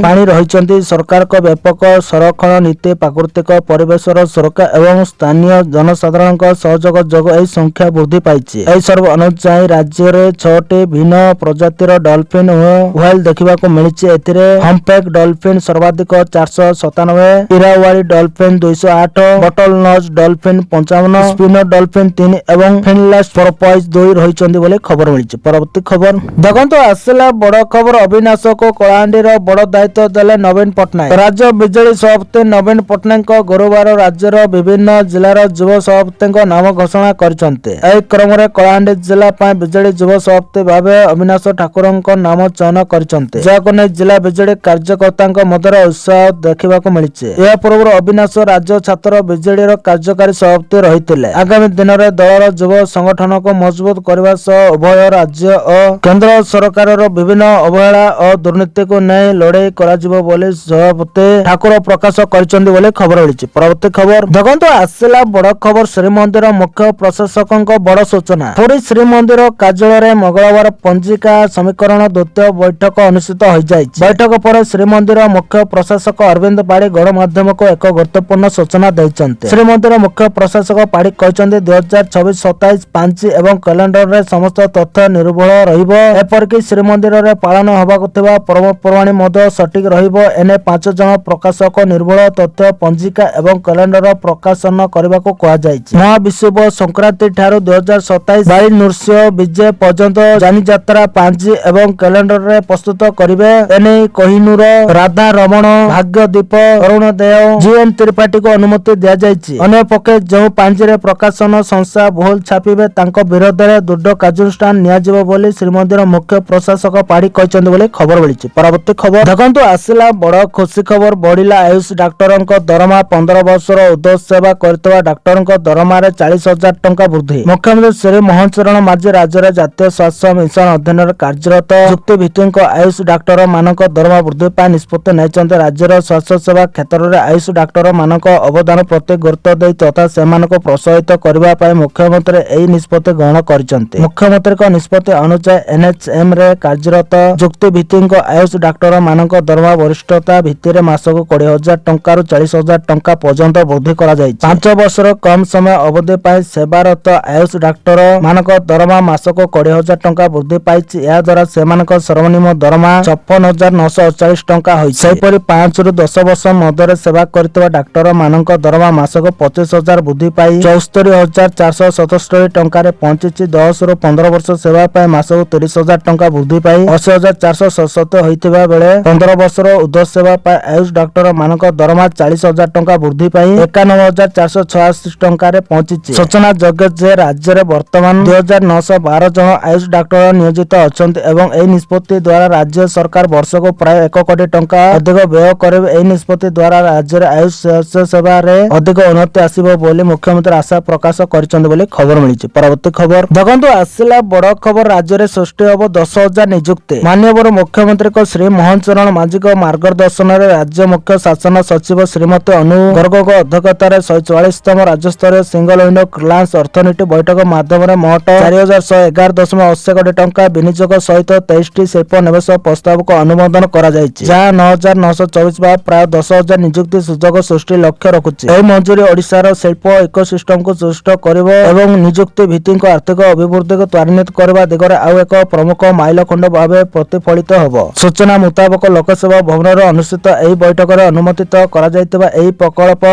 [SPEAKER 1] ପାଣି ରହିଛନ୍ତି। ସରକାରଙ୍କ ବ୍ୟାପକ ସଂରକ୍ଷଣ ନୀତି ପ୍ରାକୃତିକ ପରିବେଶର ସୁରକ୍ଷା ଏବଂ ସ୍ଥାନୀୟ ଜନସାଧାରଣଙ୍କ ସହଯୋଗ ଯୋଗୁଁ ଏହି ସଂଖ୍ୟା ବୃଦ୍ଧି ପାଇଛି। ଏହି ସର୍ଭେ ଅନୁଯାୟୀ ରାଜ୍ୟରେ 6ଟି ଭିନ୍ନ ପ୍ରଜାତିର ଡଲଫିନ୍ ଓ ହ୍ୱେଲ୍ ଦେଖିବାକୁ ମିଳିଛି। ଏଥିରେ ହମ୍ପବ୍ୟାକ୍ ଡଲଫିନ୍ ସର୍ବାଧିକ 497, Irrawaddy dolphin 208, bottlenose dolphin 55, spinner dolphin 3 ଏବଂ ଫିନଲେସ୍ ପୋର୍ପୋଇଜ୍ 2 ରହିଛନ୍ତି ବୋଲି ଖବର ମିଳିଛି। ପରବର୍ତ୍ତୀ ଖବର ଦେଖନ୍ତୁ ଆସିଲା ବଡ ଖବର ଅବିନାଶକୁ କଳାହାଣ୍ଡିର ବଡ ଦାୟିତ୍ୱ ଦେଲେ ନବୀନ ପଟ୍ଟନାୟକ। ରାଜ୍ୟ ବିଜେଡି ସଭାପତି ନବୀନ ପଟ୍ଟନାୟକ ଗୁରୁବାର ରାଜ୍ୟର ବିଭିନ୍ନ ଜିଲ୍ଲାର ଯୁବ ସଭାପତିଙ୍କ ନାମ ଘୋଷଣା କରିଛନ୍ତି। ଏହି କ୍ରମରେ କଳାହାଣ୍ଡି ଜିଲ୍ଲା ପାଇଁ ବିଜେଡି ଯୁବ ସଭାପତି ଭାବେ ଅବିନାଶ ଠାକୁରଙ୍କ ନାମ ଚୟନ କରିଛନ୍ତି, ଯାହାକୁ ନେଇ ଜିଲ୍ଲା ବିଜେଡି କାର୍ଯ୍ୟକର୍ତ୍ତାଙ୍କ ମଧ୍ୟରେ ଉତ୍ସାହ ଦେଖିବାକୁ ମିଳିଛି। ଏହା ପୂର୍ବରୁ ଅବିନାଶ ରାଜ୍ୟ ଛାତ୍ର ବିଜେଡିର କାର୍ଯ୍ୟକାରୀ ସଭାପତି ରହିଥିଲେ। ଆଗାମୀ ଦିନରେ ଦଳର ଯୁବ ସଂଗଠନକୁ ମଜବୁତ କରିବା ସହ ଉଭୟ ରାଜ୍ୟ ଓ କେନ୍ଦ୍ର ସରକାରର ବିଭିନ୍ନ ଅବହେଳା ଓ ଦୁର୍ନୀତିକୁ ନେଇ ଲଢେଇ କରାଯିବ ବୋଲି ସଭାପତି ଠାକୁର ପ୍ରକାଶ କରିଛନ୍ତି ବୋଲି ଖବର ମିଳିଛି। ପରବର୍ତ୍ତୀ ଖବର ଦେଖନ୍ତୁ ଆସିଲା ବଡ ଖବର ଶ୍ରୀମନ୍ଦିର ମୁଖ୍ୟ ପ୍ରଶାସକଙ୍କ ବଡ ସୂଚନା। ପୁରୀ ଶ୍ରୀମନ୍ଦିର କାର୍ଯ୍ୟାଳୟରେ ମଙ୍ଗଳବାର ପଞ୍ଜିକା ସମୀକରଣ ଦ୍ୱିତୀୟ ବୈଠକ ଅନୁଷ୍ଠିତ ହୋଇଯାଇଛି। ବୈଠକ ପରେ ଶ୍ରୀମନ୍ଦିର ମୁଖ୍ୟ ପ୍ରଶାସକ ଅରବିନ୍ଦ ପାଢୀ ଗଣମାଧ୍ୟମକୁ ଏକ ଗୁରୁତ୍ୱପୂର୍ଣ୍ଣ ସୂଚନା ଦେଇଛନ୍ତି। ଶ୍ରୀମନ୍ଦିର ମୁଖ୍ୟ ପ୍ରଶାସକ ପାଢୀ କହିଛନ୍ତି 2026-27 ପାଞ୍ଜି ଏବଂ କ୍ୟାଲେଣ୍ଡରରେ ସମସ୍ତ ତଥ୍ୟ ନିର୍ଭୁଳ ରହିବ। ଏପରିକି ଶ୍ରୀମନ୍ଦିରରେ ପାଳନ ହେବାକୁ ଥିବା ପର୍ବପର୍ବାଣୀ ମଧ୍ୟ ସଠିକ ରହିବ। ଏନେ 5 ଜଣ ପ୍ରକାଶକ ନିର୍ଭୁଳ ତଥ୍ୟ ପଞ୍ଜିକା ଏବଂ କ୍ୟାଲେଣ୍ଡର ପ୍ରକାଶନ କରିବାକୁ କୁହାଯାଇଛି। ମହାବିଷୁବ ସଂକ୍ରାନ୍ତି ଠାରୁ 2027 ବାଇ ନୃସିଂହ ବିଜେ ପର୍ଯ୍ୟନ୍ତ ଯାନିଯାତ୍ରା ପାଞ୍ଜି ଏବଂ କ୍ୟାଲେଣ୍ଡରରେ ପ୍ରସ୍ତୁତ କରିବେ। ଏନେଇ କୋହିନୂର ରାଧା ରମଣ, ଭାଗ୍ୟଦୀପ, ଅରୁଣୋଦୟ, GN ତ୍ରିପାଠୀକୁ ଅନୁମତି ଦିଆଯାଇଛି। ଅନ୍ୟପକ୍ଷେ ଯେଉଁ ପାଞ୍ଜିରେ ପ୍ରକାଶନ ସଂସ୍ଥା ଭୁଲ ଛାପିବେ ତାଙ୍କ ବିରୋଧରେ ଦୃଢ କାର୍ଯ୍ୟାନୁଷ୍ଠାନ ନିଆଯିବ ବୋଲି ଶ୍ରୀମନ୍ଦିର ମୁଖ୍ୟ ପ୍ରଶାସକ ପାଢୀ କହିଛନ୍ତି ବୋଲି ଖବର ମିଳିଛି। ପରବର୍ତ୍ତୀ ଖବର ଦେଖନ୍ତୁ ଆସିଲା ବଡ ଖୁସି ଖବର ବଢିଲା ଆୟୁଷ ଡାକ୍ତରଙ୍କ ଦରମା। 15 ବର୍ଷର ଉର୍ଦ୍ଧ୍ୱ ସେବା କରିଥିବା ଡାକ୍ତରଙ୍କ ଦରମାରେ 40,000 ଟଙ୍କା ବୃଦ୍ଧି। ମୁଖ୍ୟମନ୍ତ୍ରୀ ଶ୍ରୀ ମୋହନ ଚରଣ ମାଝୀ ରାଜ୍ୟରେ ଜାତୀୟ ସ୍ୱାସ୍ଥ୍ୟ ମିଶନ ଅଧୀନରେ କାର୍ଯ୍ୟରତ ଯୁକ୍ତିଭିତ୍ତିକ ଆୟୁଷ ଡାକ୍ତର ମାନଙ୍କ ଦରମା ବୃଦ୍ଧି ପାଇଁ ନିଷ୍ପତ୍ତି ନେଇଛନ୍ତି। ରାଜ୍ୟର ସ୍ୱାସ୍ଥ୍ୟ ସେବା କ୍ଷେତ୍ରରେ ଆୟୁଷ ଡାକ୍ତର ମାନଙ୍କ ଅବଦାନ ପ୍ରତି ଗୁରୁତ୍ୱ ଦେଇ ତଥା ସେମାନଙ୍କୁ ପ୍ରୋତ୍ସାହିତ କରିବା ପାଇଁ ମୁଖ୍ୟମନ୍ତ୍ରୀ ଏହି ନିଷ୍ପତ୍ତି ଗ୍ରହଣ କରିଛନ୍ତି। ମୁଖ୍ୟମନ୍ତ୍ରୀଙ୍କ ନିଷ୍ପତ୍ତି ଅନୁଯାୟୀ NHM ରେ କାର୍ଯ୍ୟରତ ଯୁକ୍ତିଭିତ୍ତିକ ଆୟୁଷ ଡାକ୍ତର ମାନଙ୍କ ଦରମା ବରିଷ୍ଠତା ଭିତ୍ତିରେ ମାସକୁ 20,000 ଟଙ୍କାରୁ 40,000 ଟଙ୍କା ପର୍ଯ୍ୟନ୍ତ ବୃଦ୍ଧି କରାଯାଇଛି। 5 ବର୍ଷର କମ୍ ସମୟ ଅବଧି ପାଇଁ ସେବାରତ ଆୟୁଷ ଡାକ୍ତର ମାନଙ୍କ ଦରମା ମାସକୁ 20,000 ଟଙ୍କା ବୃଦ୍ଧି ପାଇଛି। ଏହା ଦ୍ୱାରା ସେମାନଙ୍କ ସର୍ବନିମ୍ନ ଦରମା 56,948 ଟଙ୍କା ହୋଇଛି। ସେହିପରି 5 ରୁ 10 ବର୍ଷ ମଧ୍ୟରେ ସେବା କରିଥିବା ଡାକ୍ତର ମାନଙ୍କ ଦରମା ମାସକୁ 25,000 ବୃଦ୍ଧି ପାଇ 74,477 ଟଙ୍କାରେ ପହଞ୍ଚିଛି। 10 ରୁ 15 ବର୍ଷ ସେବା ପାଇଁ ମାସକୁ 30,000 ଟଙ୍କା ବୃଦ୍ଧି ପାଇ 80,467 ହୋଇଥିବା ବେଳେ 15 ବର୍ଷର ଉର୍ଦ୍ଧ୍ୱ ସେବା ପାଇଁ ଆୟୁଷ ଡାକ୍ତର ମାନଙ୍କ ଦରମା 40,000 ଟଙ୍କା ବୃଦ୍ଧି ପାଇ 91,486 ଟଙ୍କାରେ ପହଞ୍ଚିଛି। ସୂଚନା ଯୋଗ୍ୟ ଯେ ରାଜ୍ୟରେ ବର୍ତ୍ତମାନ 2,912 ଜଣ ଆୟୁଷ ଡାକ୍ତର ନିୟୋଜିତ ଅଛନ୍ତି ଏବଂ ଏହି ନିଷ୍ପତ୍ତି ଦ୍ୱାରା ରାଜ୍ୟ ସରକାର ବର୍ଷକୁ ପ୍ରାୟ 1 କୋଟି ଟଙ୍କା ଅଧିକ ବ୍ୟୟ କରିବେ। ଏହି ନିଷ୍ପତ୍ତି ଦ୍ୱାରା ରାଜ୍ୟରେ ଆୟୁଷ ସେବାରେ ଅଧିକ ଉନ୍ନତି ଆସିବ ବୋଲି ମୁଖ୍ୟମନ୍ତ୍ରୀ ଆଶା ପ୍ରକାଶ କରିଛନ୍ତି ବୋଲି ଖବର ମିଳିଛି। ପରବର୍ତ୍ତୀ ଖବର ଦେଖନ୍ତୁ ଆସିଲା ବଡ ଖବର ରାଜ୍ୟରେ ସୃଷ୍ଟି ହେବ 10,000 ନିଯୁକ୍ତି। ମାନ୍ୟବର ମୁଖ୍ୟମନ୍ତ୍ରୀଙ୍କ ଶ୍ରୀ ମୋହନ ଚରଣ ମାଝୀଙ୍କ ମାର୍ଗଦର୍ଶନରେ ରାଜ୍ୟ ମୁଖ୍ୟ ଶାସନ ସଚିବ ଶ୍ରୀମତୀ ଅନୁ ଗର୍ଗଙ୍କ ଅଧ୍ୟକ୍ଷତାରେ 144ତମ ରାଜ୍ୟସ୍ତରୀୟ ସିଙ୍ଗଲ ୱିଣ୍ଡୋ କ୍ଲାସ ଅର୍ଥନୀତି ବୈଠକ ମାଧ୍ୟମରେ ମୋଟ 4,111.80 କୋଟି ଟଙ୍କା ବିନିଯୋଗ ସହିତ 23ଟି ଶିଳ୍ପ ନିବେଶ ପ୍ରସ୍ତାବକୁ ଅନୁମୋଦନ କରାଯାଇଛି, ଯାହା 9,924 ବା ପ୍ରାୟ 10,000 ନିଯୁକ୍ତି ସୁଯୋଗ ସୃଷ୍ଟି ଲକ୍ଷ୍ୟ ରଖୁଛି। ଏହି ମଞ୍ଜୁରୀ ଓଡ଼ିଶାର ଶିଳ୍ପ ଇକୋସିଷ୍ଟମକୁ ସୁଦୃଢ଼ କରିବ ଏବଂ ନିଯୁକ୍ତି ଭିତ୍ତିକ ଆର୍ଥିକ ଅଭିବୃଦ୍ଧିକୁ ତ୍ୱରାନ୍ୱିତ କରିବା ଦିଗରେ ଆଉ ଏକ ପ୍ରମୁଖ ମାଇଲଖୁଣ୍ଟ ଭାବେ ପ୍ରତିଫଳିତ ହେବ। ସୂଚନା ମୁତାବକ ଲୋକସେବା ଭବନରେ ଅନୁଷ୍ଠିତ ଏହି ବୈଠକରେ ଅନୁମୋଦିତ କରାଯାଇଥିବା ଏହି ପ୍ରକଳ୍ପ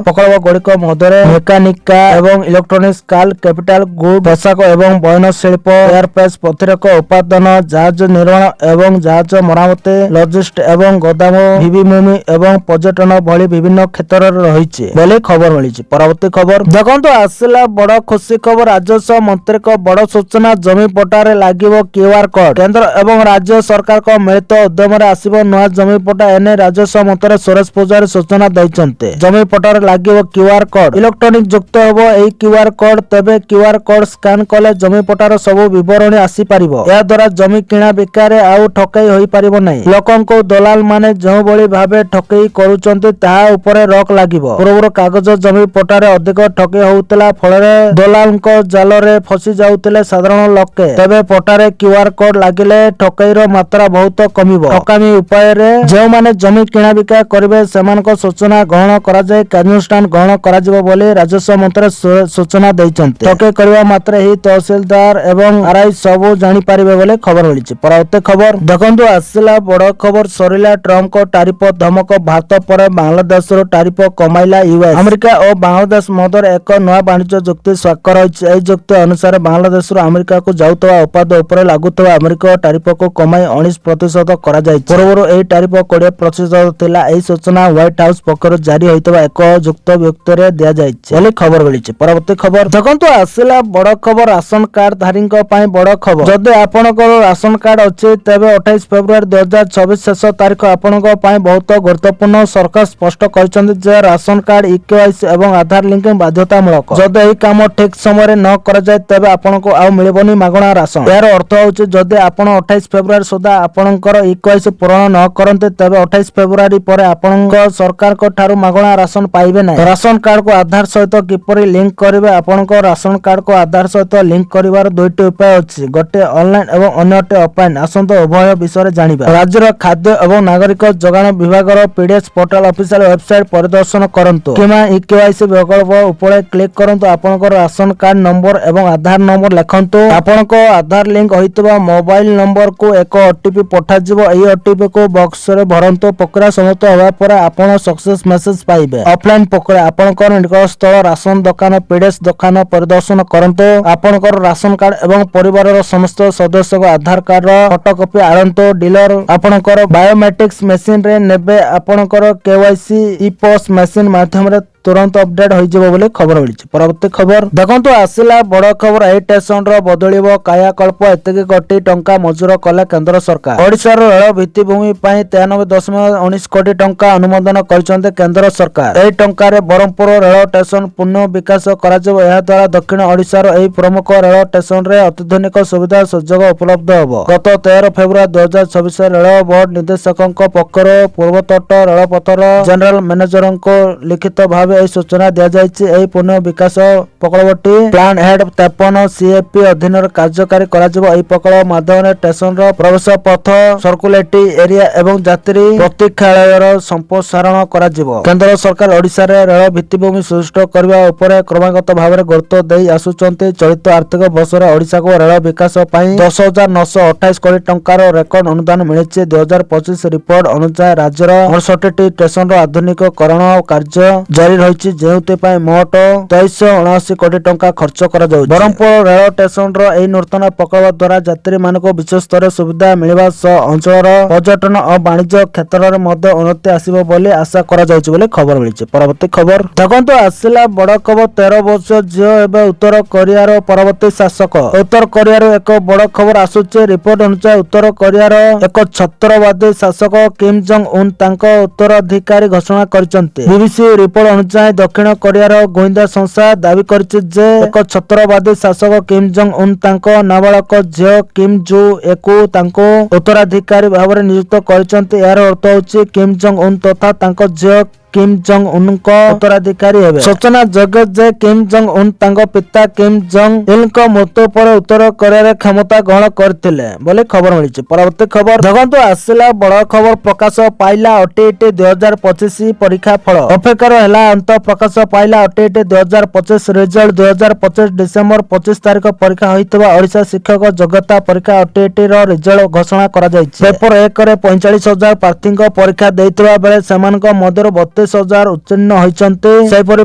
[SPEAKER 1] ଗୁଡ଼ିକ ମଧ୍ୟରେ ମେକାନିକା ଏବଂ ଇଲେକ୍ଟ୍ରୋନିକ୍ସ, କାଲ କ୍ୟାପିଟାଲ ଗୁଡ୍, ପୋଷାକ ଏବଂ ବୟନ ଶିଳ୍ପ, ଏୟାରସ୍ପେସ୍ ପ୍ରତିରକ୍ଷା ଉତ୍ପାଦନ, ଜାହାଜ ନିର୍ମାଣ ଏବଂ ଜାହାଜ ମରାମତି, ଲଜିଷ୍ଟିକ୍ସ ଏବଂ ଗୋଦାମ, ଭିଭିଭୂମି ଏବଂ ପର୍ଯ୍ୟଟନ ଭଳି ବିଭିନ୍ନ କ୍ଷେତ୍ରରେ ରହିଛି ବୋଲି ଖବର ମିଳିଛି। ପରବର୍ତ୍ତୀ ଖବର ଦେଖନ୍ତୁ ଆସିଲା ବଡ ଖୁସି ଖବର ରାଜସ୍ୱ ମନ୍ତ୍ରୀଙ୍କ ବଡ ସୂଚନା। ଜମି ପଟ୍ଟାରେ ଲାଗିବ QR କୋଡ୍। କେନ୍ଦ୍ର ଏବଂ ରାଜ୍ୟ ସରକାରଙ୍କ ସରକାରଙ୍କ ମିଳିତ ଉଦ୍ୟମରେ ଆସିବ ନୂଆ ଜମିପଟା। ଏନେ ରାଜସ୍ୱ ମନ୍ତ୍ରୀ ସୁରେଶ ପୂଜାରୀ ସୂଚନା ଦେଇଛନ୍ତି। ଜମିପଟାରେ ଲାଗିବ କ୍ୟୁଆର କୋଡ, ଇଲେକ୍ଟ୍ରୋନିକ ଯୁକ୍ତ ହେବ ଏହି କ୍ୟୁଆର କୋଡ। ତେବେ କ୍ୟୁଆର କୋଡ ସ୍କାନ କଲେ ଜମିପଟାର ସବୁ ବିବରଣୀ ଆସିପାରିବ। ଏହା ଦ୍ୱାରା ଜମି କିଣା ବିକାରେ ଆଉ ଠକେଇ ହୋଇପାରିବ ନାହିଁ। ଲୋକଙ୍କୁ ଦଲାଲ ମାନେ ଯେଉଁଭଳି ଭାବେ ଠକେଇ କରୁଛନ୍ତି ତାହା ଉପରେ ରୋକ ଲାଗିବ। ପୂର୍ବରୁ କାଗଜ ଜମି ପଟାରେ ଅଧିକ ଠକେଇ ହେଉଥିଲା, ଫଳରେ ଦଲାଲଙ୍କ ଜାଲରେ ଫସି ଯାଉଥିଲେ ସାଧାରଣ ଲୋକେ। ତେବେ ପଟାରେ କ୍ୟୁଆର କୋଡ ଲାଗିଲେ ଠକେଇର ମାତ୍ରା ବହୁତ କମିବ। ଠକାମୀ ଉପାୟରେ ଯେଉଁମାନେ ଜମି କିଣା ବିକା କରିବେ ସେମାନଙ୍କ ସୂଚନା ଗ୍ରହଣ କରାଯାଇ କାର୍ଯ୍ୟାନୁଷ୍ଠାନ ଗ୍ରହଣ କରାଯିବ ବୋଲି ରାଜସ୍ୱ ମନ୍ତ୍ରୀ ସୂଚନା ଦେଇଛନ୍ତି। ଠକେଇ କରିବା ମାତ୍ରେ ହିଁ ତହସିଲଦାର ଏବଂ ଆରଆଇ ସବୁ ଜାଣିପାରିବେ ବୋଲି ଖବର ମିଳିଛି। ପରବର୍ତ୍ତୀ ଖବର ଦେଖନ୍ତୁ, ଆସିଲା ବଡ ଖବର। ସରିଲା ଟ୍ରମ୍ପଙ୍କ ଟାରିଫ ଧମକ। ଭାରତ ପରେ ବାଂଲାଦେଶରୁ ଟାରିଫ କମାଇଲା ୟୁଏସ୍। ଆମେରିକା ଓ ବାଂଲାଦେଶ ମଧ୍ୟରେ ଏକ ନୂଆ ବାଣିଜ୍ୟ ଚୁକ୍ତି ସ୍ୱାକ୍ଷର ହୋଇଛି। ଏହି ଚୁକ୍ତି ଅନୁସାରେ ବାଂଲାଦେଶରୁ ଆମେରିକାକୁ ଯାଉଥିବା ଉତ୍ପାଦ ଉପରେ ଲାଗୁଥିବା ଆମେରିକା ଟାରିଫକୁ କମାଇ 19% କରାଯାଇଛି। ପୂର୍ବରୁ ଏହି ଟାରିଫ 20% ଥିଲା। ଏହି ସୂଚନା ହ୍ୱାଇଟ୍ ହାଉସ ପକ୍ଷରୁ ଜାରି ହୋଇଥିବା ଏକ ଯୁକ୍ତ ବିଜ୍ଞପ୍ତିରେ ଦିଆଯାଇଛି ବୋଲି ଖବର ମିଳିଛି। ପରବର୍ତ୍ତୀ ଖବର ଦେଖନ୍ତୁ, ଆସିଲା ବଡ ଖବର। ରାସନ କାର୍ଡ ଧାରୀଙ୍କ ପାଇଁ ବଡ ଖବର। ଯଦି ଆପଣଙ୍କର ରାସନ କାର୍ଡ ଅଛି ତେବେ 28 ଫେବୃଆରୀ 2024 ଶେଷ ତାରିଖ ଆପଣଙ୍କ ପାଇଁ ବହୁତ ଗୁରୁତ୍ୱପୂର୍ଣ୍ଣ। ସରକାର ସ୍ପଷ୍ଟ କରିଛନ୍ତି ଯେ ରାସନ କାର୍ଡ ଇକେୱାଇସି ଏବଂ ଆଧାର ଲିଙ୍କିଂ ବାଧ୍ୟତାମୂଳକ। ଯଦି ଏହି କାମ ଠିକ ସମୟରେ ନ କରାଯାଏ ତେବେ ଆପଣଙ୍କୁ ଆଉ ମିଳିବନି ମାଗଣା ରାସନ। ଏହାର ଅର୍ଥ ହେଉଛି ଯଦି ଆପଣ 28 ଫେବୃଆରୀ ସୁଦ୍ଧା ଆପଣଙ୍କର ଇକେୱାଇସି ପୂରଣ ନ କରନ୍ତି ତେବେ 28 ଫେବୃଆରୀ ପରେ ଆପଣଙ୍କ ସରକାରଙ୍କ ଠାରୁ ମାଗଣା ରାସନ ପାଇବେ ନାହିଁ। ରାସନ କାର୍ଡକୁ ଆଧାର ସହିତ କିପରି ଲିଙ୍କ କରିବେ? ଆପଣଙ୍କ ରାସନ କାର୍ଡକୁ ଆଧାର ସହିତ ଲିଙ୍କ କରିବାର ଦୁଇଟି ଉପାୟ ଅଛି, ଗୋଟିଏ ଅନଲାଇନ ଏବଂ ଅନ୍ୟଟି ଅଫଲାଇନ। ଆସନ୍ତୁ ଉଭୟ ବିଷୟରେ ଜାଣିବା। ରାଜ୍ୟର ଖାଦ୍ୟ ଏବଂ ନାଗରିକ ଯୋଗାଣ ବିଭାଗର ପିଡିଏସ୍ ପୋର୍ଟାଲ ଅଫିସିଆଲ ୱେବସାଇଟ ପରିଦର୍ଶନ କରନ୍ତୁ କିମ୍ବା ଇକେୱାଇସି ବିକଳ୍ପ ଉପରେ କ୍ଲିକ୍ କରନ୍ତୁ। ଆପଣଙ୍କର ରାସନ କାର୍ଡ ନମ୍ବର ଏବଂ ଆଧାର ନମ୍ବର ଲେଖନ୍ତୁ। ଆପଣଙ୍କ ଆଧାର ଲିଙ୍କ ହୋଇଥିବା ମୋବାଇଲ ନମ୍ବରକୁ ଏକ ଓଟିପି ପଠାଯିବ। ଏହି ଓଟିପି କୁ ବକ୍ସରେ ଭରନ୍ତୁ। ପ୍ରକ୍ରିୟା ସମାପ୍ତ ହେବା ପରେ ଆପଣ ସକ୍ସେସ ମେସେଜ ପାଇବେ। ଅଫଲାଇନ ପ୍ରକ୍ରିୟା ଆପଣଙ୍କର ନିକଟସ୍ଥ ରାସନ ଦୋକାନ ପିଡିଏସ୍ ଦୋକାନ ପରିଦର୍ଶନ କରନ୍ତୁ। ଆପଣଙ୍କର ରାସନ କାର୍ଡ ଏବଂ ପରିବାରର ସମସ୍ତ ସଦସ୍ୟଙ୍କ ଆଧାର କାର୍ଡର ଫଟୋକପି ଆଣନ୍ତୁ। ଡିଲର ଆପଣଙ୍କର ବାୟୋମେଟ୍ରିକ୍ସ ମେସିନରେ ନେବେ। ଆପଣଙ୍କର କେୱାଇସି ଇପୋସ୍ ମେସିନ ମାଧ୍ୟମରେ ତୁରନ୍ତ ଅପଡେଟ୍ ହୋଇଯିବ ବୋଲି ଖବର ମିଳିଛି। ପରବର୍ତ୍ତୀ ଖବର ଦେଖନ୍ତୁ, ଆସିଲା ବଡ ଖବର। ଏହି ଷ୍ଟେସନର ବଦଳିବ କାୟାକଳ୍ପ। ଏତିକି କୋଟି ଟଙ୍କା ମଞ୍ଜୁର କଲେ କେନ୍ଦ୍ର ସରକାର। ଓଡିଶାର ରେଳ ଭିତ୍ତିଭୂମି ପାଇଁ 93.19 କୋଟି ଟଙ୍କା ଅନୁମୋଦନ କରିଛନ୍ତି କେନ୍ଦ୍ର ସରକାର। ଏହି ଟଙ୍କାରେ ବ୍ରହ୍ମପୁର ରେଳ ଷ୍ଟେସନ ପୁନଃ ବିକାଶ କରାଯିବ। ଏହା ଦ୍ୱାରା ଦକ୍ଷିଣ ଓଡିଶାର ଏହି ପ୍ରମୁଖ ରେଳ ଷ୍ଟେସନରେ ଅତ୍ୟାଧୁନିକ ସୁବିଧା ସୁଯୋଗ ଉପଲବ୍ଧ ହେବ। ଗତ 13 ଫେବୃଆରୀ 2024 ରେଳ ବୋର୍ଡ ନିର୍ଦ୍ଦେଶକଙ୍କ ପକ୍ଷରୁ ପୂର୍ବତଟ ରେଳପଥର ଜେନେରାଲ ମ୍ୟାନେଜରଙ୍କୁ ଲିଖିତ ଭାବେ ଏହି ସୂଚନା ଦିଆଯାଇଛି। ଏହି ପୁନଃ ବିକାଶ ପ୍ରକଳ୍ପଟି ପ୍ଲାନ ହେଡ୍ 53 ସିଏପି ଅଧୀନରେ କାର୍ଯ୍ୟକାରୀ କରାଯିବ। ଏହି ପ୍ରକଳ୍ପ ମାଧ୍ୟମରେ ଷ୍ଟେସନର ପ୍ରବେଶ ପଥ, ସର୍କୁଲେଟି ଏରିଆ ଏବଂ ଯାତ୍ରୀ ପ୍ରତୀକ୍ଷାଳୟର ସମ୍ପ୍ରସାରଣ କରାଯିବ। କେନ୍ଦ୍ର ସରକାର ଓଡିଶାରେ ରେଳ ଭିତ୍ତିଭୂମି ସୃଷ୍ଟି କରିବା ଉପରେ କ୍ରମାଗତ ଭାବରେ ଗୁରୁତ୍ୱ ଦେଇ ଆସୁଛନ୍ତି। ଚଳିତ ଆର୍ଥିକ ବର୍ଷରେ ଓଡିଶାକୁ ରେଳ ବିକାଶ ପାଇଁ 10,928 କୋଟି ଟଙ୍କାର ରେକର୍ଡ ଅନୁଦାନ ମିଳିଛି। 2025 ରିପୋର୍ଟ ଅନୁଯାୟୀ ରାଜ୍ୟର 68ଟି ଷ୍ଟେସନର ଆଧୁନିକୀକରଣ କାର୍ଯ୍ୟ ଜାରି ରହିଛି, ଯେଉଁଥିପାଇଁ ମୋଟ 2379 କୋଟି ଟଙ୍କା ଖର୍ଚ୍ଚ କରାଯାଉଛି। ବ୍ରହ୍ମପୁର ରେଳ ଷ୍ଟେସନର ଏହି ନୂତନ ପ୍ରକଳ୍ପ ଦ୍ୱାରା ଯାତ୍ରୀମାନଙ୍କୁ ବିଶ୍ୱସ୍ତରୀୟ ସୁବିଧା ମିଳିବା ସହ ଅଞ୍ଚଳର ପର୍ଯ୍ୟଟନ ଓ ବାଣିଜ୍ୟ କ୍ଷେତ୍ରରେ ମଧ୍ୟ ଉନ୍ନତି ଆସିବ ବୋଲି ଆଶା କରାଯାଉଛି ବୋଲି ଖବର ମିଳିଛି। ପରବର୍ତ୍ତୀ ଖବର ଦେଖନ୍ତୁ, ଆସିଲା ବଡ ଖବର। 13 ବର୍ଷ ଝିଅ ଏବେ ଉତ୍ତର କୋରିଆର ପରବର୍ତ୍ତୀ ଶାସକ। ଉତ୍ତର କୋରିଆର ଏକ ବଡ ଖବର ଆସୁଛି। ରିପୋର୍ଟ ଅନୁଯାୟୀ ଉତ୍ତର କୋରିଆର ଏକ ଛତ୍ରବାଦୀ ଶାସକ କିମ୍ ଜଙ୍ଗ ଉନ୍ ତାଙ୍କ ଉତ୍ତରାଧିକାରୀ ଘୋଷଣା କରିଛନ୍ତି। ବିବିସି ରିପୋର୍ଟ ଅନୁଯାୟୀ ଦକ୍ଷିଣ କୋରିଆର ଗୋଇନ୍ଦା ସଂସ୍ଥା ଦାବି କରିଛି ଯେ ଏକ ଛତ୍ରବାଦୀ ଶାସକ କିମ୍ ଜଙ୍ଗ ଉନ୍ ତାଙ୍କ ନାବାଳକ ଝିଅ କିମ୍ ଜୁ ଏକୁ ତାଙ୍କୁ ଉତ୍ତରାଧିକାରୀ ଭାବରେ ନିଯୁକ୍ତ କରିଛନ୍ତି। ଏହାର ଅର୍ଥ ହେଉଛି କିମ୍ ଜଙ୍ଗ ଉନ୍ ତଥା ତାଙ୍କ ଝିଅ କିମ୍ ଜଙ୍ଗ ଉନ୍ଙ୍କ ଉତ୍ତରାଧିକାରୀ ହେବେ। ସୂଚନା ଯୋଗ୍ୟ ଯେ କିମ୍ ଜଙ୍ଗ ଉନ୍ ତାଙ୍କ ପିତା କିମ୍ ଜଙ୍ଗ ଇଲ୍ଙ୍କ ମୃତ୍ୟୁ ପରେ ଉତ୍ତର କୋରିଆରେ କ୍ଷମତା ଗ୍ରହଣ କରିଥିଲେ ବୋଲି ଖବର ମିଳିଛି। ପରବର୍ତ୍ତୀ ଖବର ଦେଖନ୍ତୁ, ଆସିଲା ବଡ ଖବର। ପ୍ରକାଶ ପାଇଲା ଓଟିଇଟି 2025 ପରୀକ୍ଷା ଫଳ। ଅପେକ୍ଷାର ହେଲା ଅନ୍ତ। ପ୍ରକାଶ ପାଇଲା ଓଟିଇଟି 2025 ରେଜଲ୍ଟ। 2025 ଡିସେମ୍ବର 25 ତାରିଖ ପରୀକ୍ଷା ହୋଇଥିବା ଓଡିଶା ଶିକ୍ଷକ ଯୋଗ୍ୟତା ପରୀକ୍ଷା ଓଟିଇଟି ର ରେଜଲ୍ଟ ଘୋଷଣା କରାଯାଇଛି। ପେପର 1 ରେ 45,000 ପ୍ରାର୍ଥୀଙ୍କ ପରୀକ୍ଷା ଦେଇଥିବା ବେଳେ ସେମାନଙ୍କ ମଧ୍ୟରୁ 32,000 उत्तीर्ण होइचंती। सेपरि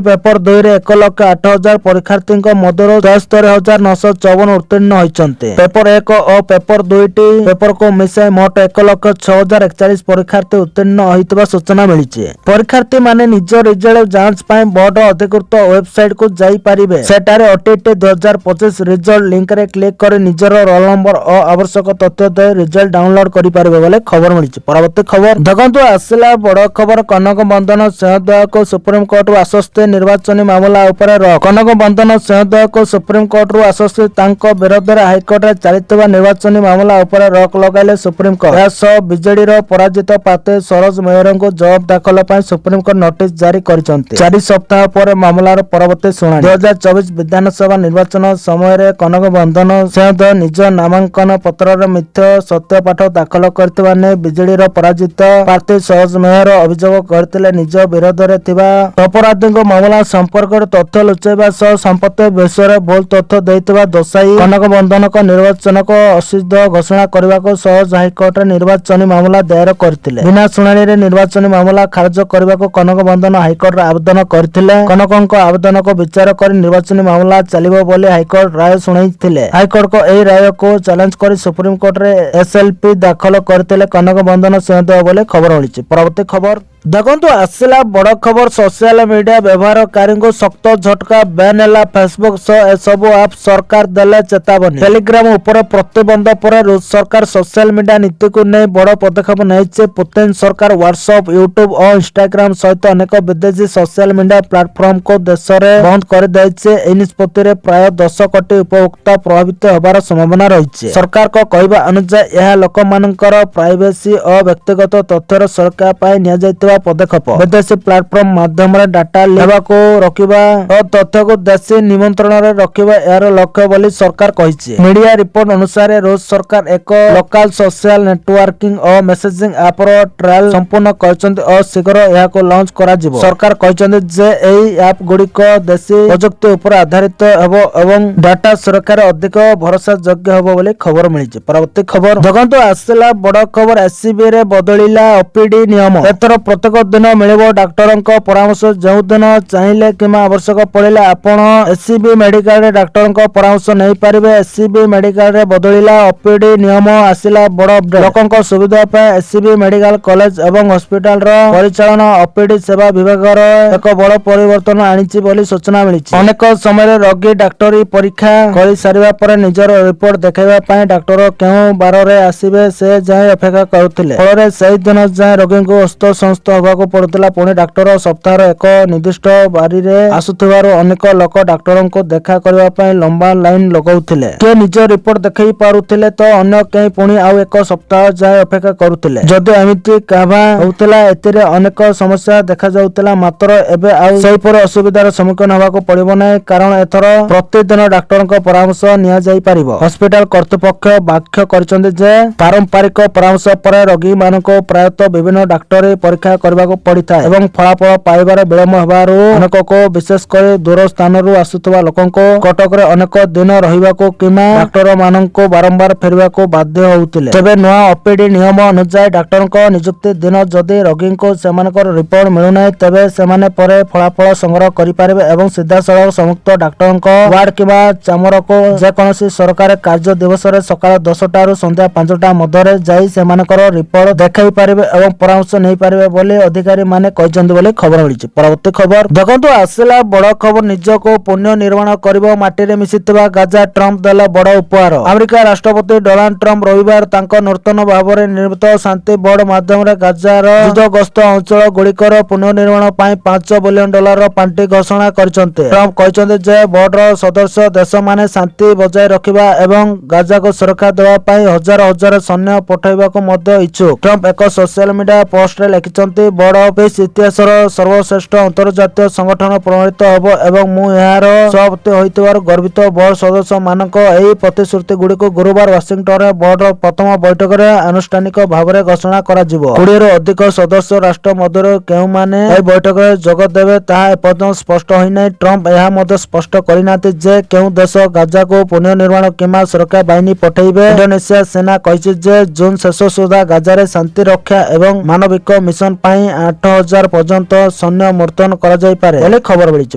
[SPEAKER 1] पेपर 2 रे 1,08,000 परीक्षार्थीଙ୍କ ମଧ୍ୟରୁ 73,954 उत्तीर्ण होइचंती। पेपर 1 और पेपर 2 टी पेपर को मिसाई मोट 1,06,041 परीक्षार्थी उत्तीर्ण होइतबा सूचना मिलिछि। परीक्षार्थी माने निज रिजल्ट जांच पाए बोर्ड अधिकृत वेबसाइट को जाई परिबे। सेटारे ओटीटी 2025 रिजल्ट लिंक रे क्लिक कर निजर रोल नंबर और आवश्यक तथ्य दे रिजल्ट डाउनलोड करि परिबे बोले खबर मिलिछि। परवर्ती खबर देखंतु आसिला बड़ खबर कनक बंधन सिंहदया को सुप्रीम कोर्ट रु आश्वस्ति निर्वाचन मामला ऊपर कनक बंधन सिंहदया को सुप्रीम कोर्ट रु आश्वस्ति तांको विरोध रे हाईकोर्ट रे चलितबा निर्वाचन मामला ऊपर रोक लगाइले सुप्रीम कोर्ट। यासो बीजेडी रो पराजित प्रार्थी सरोज मेहर को जवाब दाखल पई सुप्रीम कोर्ट नोटिस जारी करिसंती। 4 सप्ताह पर मामलार परवर्ती शुणाणी 2024 विधानसभा निर्वाचन समय रे कनक बंधन सिंहदया निज नामांकन पत्र रे मिथ्या सत्यपाठ दाखल करथिबा ने बीजेडी रो पराजित प्रार्थी सरोज मेहर अभियोग करथिले निज विरोध रे थिबा अपराधी को मामला संपर्क रे तथ्य लुचाइबा सह संपत्ति विषय रे भूल तथ्य दैथिबा दोषाई कनक बंधन को निर्वाचन को असिद्ध घोषणा करबा को सहज हाईकोर्ट रे निर्वाचन मामला दायर करथिले। बिना शुणाणी रे निर्वाचन मामला खारिज करबा को कनक बंधन हाईकोर्ट रे आवेदन करथिले। कनकଙ୍କ आवेदन को विचार कर निर्वाचन मामला चलिबो बोले हाईकोर्ट राय सुनाइथिले। हाईकोर्ट को एही राय को चैलेंज कर सुप्रीम कोर्ट रे एसएलपी दाखल करथिले कनक बंधन सिंहदया बोले खबर मिलिछि। परवर्ती खबर देखंतु आसिला बड़ खबर सोशल मीडिया व्यवहारकारी को सख्त झटका बैन है फेसबुक सह एसबु आप सरकार देले चेतावनी। टेलीग्राम उपर प्रतिबंध पर रूस सरकार सोशल मीडिया नीति को नहीं बड़ पदक्षेप नहीं। पुतिन सरकार व्हाट्सएप यूट्यूब और इंस्टाग्राम सहित अनेक विदेशी सोशल मीडिया प्लेटफॉर्म को देश में बंद कर देइछे। निष्पत्ति प्राय 10 कोटी उपभोक्ता प्रभावित होबार संभावना रही। सरकार को कहवा अनुसार यह लोक मानकर प्राइवेसी और व्यक्तिगत तथ्यर सुरक्षा पाई निया जायतिबा पदक्षेप। विदेशी प्लेटफॉर्म माध्यम डाटा लेवा को रखिबा और तथ्य को देशी निमंत्रण रे रखिबा यार लक्ष्य बोली सरकार कहिछि। मीडिया रिपोर्ट अनुसार रूस सरकार एक लोकल सोशल नेटवर्किंग और मेसेजिंग ऐप रो ट्रायल संपूर्ण करछन्ति और शीघ्र यह को लॉन्च करा जिवो। सरकार कहिछन्ति जे एई ऐप गुडी को देशी प्रजुक्ति ऊपर आधारित हेबो एवं डाटा सुरक्षा रे अधिक भरोसा योग्य हेबो बोली खबर मिलिछि। परवर्ती खबर देखंतु आसिला बड़ खबर एससीबी रे बदलिला ओपीडी नियम। एतर प्रत्येक दिन मिलिबो डाक्टर परामर्श। जो दिन चाहिए कि आवश्यक पड़े आपण एससीबी मेडिकल रे डाक्टर परामर्श नहीं पारिबे। एससीबी मेडिकल रे बदलिला ओपीडी नियम आसिला बड़ अपडेट। लोकंक सुविधा पे एससीबी मेडिकल कॉलेज एवं हॉस्पिटल रो परिचालन ओपीडी सेवा विभाग रो एक बड़ परिवर्तन आनिछि बोली सूचना मिलिछि। अनेक समय रोगी डाक्टरी परीक्षा करि सारिबा पर निजर रिपोर्ट देखाइबा पय डाक्टर केउ बार रे आसीबे से जाय अपेक्षा करुथिले। फଳରେ ସେହି ଦିନ ଯାଏ ରୋଗୀଙ୍କୁ ହସ୍ତସଂସ୍ଥ ହେବାକୁ ପଡୁଥିଲା। ପୁଣି ଡାକ୍ତର ସପ୍ତାହର ଏକ ନିର୍ଦ୍ଦିଷ୍ଟ ବାରିରେ ଆସୁଥିବାରୁ ଅନେକ ଲୋକ ଡାକ୍ତରଙ୍କୁ ଦେଖା କରିବା ପାଇଁ ଲମ୍ବା ଲାଇନ ଲଗାଉଥିଲେ। କିଏ ନିଜ ରିପୋର୍ଟ ଦେଖାଇ ପାରୁଥିଲେ ତ ଅନ୍ୟ କେହି ପୁଣି ଆଉ ଏକ ସପ୍ତାହ ଯାଏ ଅପେକ୍ଷା କରୁଥିଲେ। ଯଦିଓ ଏମିତି କାଭା ହେଉଥିଲା ଏଥିରେ ଅନେକ ସମସ୍ୟା ଦେଖାଯାଉଥିଲା। ମାତ୍ର ଏବେ ଆଉ ସେହିପରି ଅସୁବିଧାର ସମ୍ମୁଖୀନ ହେବାକୁ ପଡିବ ନାହିଁ, କାରଣ ଏଥର ପ୍ରତିଦିନ ଡାକ୍ତରଙ୍କ ପରାମର୍ଶ ନିଆଯାଇପାରିବ। ହସ୍ପିଟାଲ କର୍ତ୍ତୃପକ୍ଷ ବ୍ୟାଖ୍ୟା କରିଛନ୍ତି ଯେ ପାରମ୍ପରିକ ପରାମର୍ଶ ପରେ ରୋଗୀମାନଙ୍କୁ ପ୍ରାୟତଃ ବିଭିନ୍ନ ଡାକ୍ତରୀ ପରୀକ୍ଷା କରିବାକୁ ପଡିଥାଏ ଏବଂ ଫଳାଫଳ ପାଇବାରେ ବିଳମ୍ବ ହେବାରୁ ଅନେକକୁ ବିଶେଷ କରି ଦୂର ସ୍ଥାନରୁ ଆସୁଥିବା ଲୋକଙ୍କୁ କଟକରେ ଅନେକ ଦିନ ରହିବାକୁ କିମ୍ବା ଡାକ୍ତର ମାନଙ୍କୁ ବାରମ୍ବାର ଫେରିବାକୁ ବାଧ୍ୟ ହେଉଥିଲେ। ତେବେ ନୂଆ ଓପିଡି ନିୟମ ଅନୁଯାୟୀ ଡାକ୍ତରଙ୍କ ନିଯୁକ୍ତି ଦିନ ଯଦି ରୋଗୀଙ୍କୁ ସେମାନଙ୍କର ରିପୋର୍ଟ ମିଳୁନାହିଁ ତେବେ ସେମାନେ ପରେ ଫଳାଫଳ ସଂଗ୍ରହ କରିପାରିବେ ଏବଂ ସିଧାସଳଖ ସମ୍ପୃକ୍ତ ଡାକ୍ତରଙ୍କ ୱାର୍ଡ କିମ୍ବା ଚାମରକୁ ଯେକୌଣସି ସରକାରୀ କାର୍ଯ୍ୟ ଦିବସରେ ସକାଳ 10ଟାରୁ ସନ୍ଧ୍ୟା 5ଟା ମଧ୍ୟରେ ଯାଇ ସେମାନଙ୍କର ରିପୋର୍ଟ ଦେଖାଇ ପାରିବେ ଏବଂ ପରାମର୍ଶ ନେଇ ପାରିବେ ବୋଲି ଅଧିକାରୀ ମାନେ କହିଛନ୍ତି ବୋଲି ଖବର ମିଳିଛି। ପରବର୍ତ୍ତୀ ଖବର ଦେଖନ୍ତୁ ଆସିଲା ବଡ ଖବର। ନିଜକୁ ପୁଣ୍ୟ ନିର୍ମାଣ କରିବ ମାଟିରେ ମିଶିଥିବା ଗାଜା ଟ୍ରମ୍ପ ଦେଲେ ବଡ ଉପହାର। ଆମେରିକା ରାଷ୍ଟ୍ରପତି ଡୋନାଲ୍ଡ ଟ୍ରମ୍ପ ରବିବାର ତାଙ୍କ ନୂତନ ଭାବରେ ନିର୍ମିତ ଶାନ୍ତି ବୋର୍ଡ ମାଧ୍ୟମରେ ଗାଜାର ଯୁଦ୍ଧଗ୍ରସ୍ତ ଅଞ୍ଚଳ ଗୁଡିକର ପୁନଃନିର୍ମାଣ ପାଇଁ $5 ବିଲିୟନ ପାଣ୍ଠି ଘୋଷଣା କରିଛନ୍ତି। ଟ୍ରମ୍ପ କହିଛନ୍ତି ଯେ ବୋର୍ଡର ସଦସ୍ୟ ଦେଶମାନେ ଶାନ୍ତି ବଜାୟ ରଖିବା ଏବଂ ଗାଜାକୁ ସୁରକ୍ଷା ଦେବା ପାଇଁ ହଜାର ହଜାର ସୈନ୍ୟ ପଠାଇବାକୁ ମଧ୍ୟ ଇଚ୍ଛୁକ। ଟ୍ରମ୍ପ ଏକ ସୋସିଆଲ ମିଡିଆ ପୋଷ୍ଟରେ ଲେଖିଛନ୍ତି, ବୋର୍ଡ ଅଫିସ ଇତିହାସର ସର୍ବଶ୍ରେଷ୍ଠ ଅନ୍ତର୍ଜାତୀୟ ସଂଗଠନ ପ୍ରମାଣିତ ହେବ ଏବଂ ମୁଁ ଏହାର ସଭାପତି ହୋଇଥିବାରୁ ଗର୍ବିତ। ବୋର୍ଡ ସଦସ୍ୟ ମାନଙ୍କ ଏହି ପ୍ରତିଶ୍ରୁତି ଗୁଡିକୁ ଗୁରୁବାର ୱାଶିଂଟନରେ ବୋର୍ଡର ପ୍ରଥମ ବୈଠକରେ ଆନୁଷ୍ଠାନିକ ଭାବରେ ଘୋଷଣା କରାଯିବ। 20ରୁ ଅଧିକ ସଦସ୍ୟ ରାଷ୍ଟ୍ର ମଧ୍ୟରୁ କେଉଁମାନେ ଏହି ବୈଠକରେ ଯୋଗ ଦେବେ ତାହା ଏପର୍ଯ୍ୟନ୍ତ ସ୍ପଷ୍ଟ ହୋଇନାହିଁ। ଟ୍ରମ୍ପ ଏହା ମଧ୍ୟ ସ୍ପଷ୍ଟ କରିନାହାନ୍ତି ଯେ କେଉଁ ଦେଶ ଗାଜାକୁ ପୁନଃନିର୍ମାଣ କିମ୍ବା ସୁରକ୍ଷା ବାହିନୀ ପଠାଇବେ। ଇଣ୍ଡୋନେସିଆ ସେନା କହିଛି ଯେ ଜୁନ ଶେଷ ସୁଦ୍ଧା ଗାଜାରେ ଶାନ୍ତି ରକ୍ଷା ଏବଂ ମାନବିକ ମିଶନ ପାଇଁ 8,000 ପର୍ଯ୍ୟନ୍ତ ସୈନ୍ୟ ମୁତୟନ କରାଯାଇପାରେ ବୋଲି ଖବର ମିଳିଛି।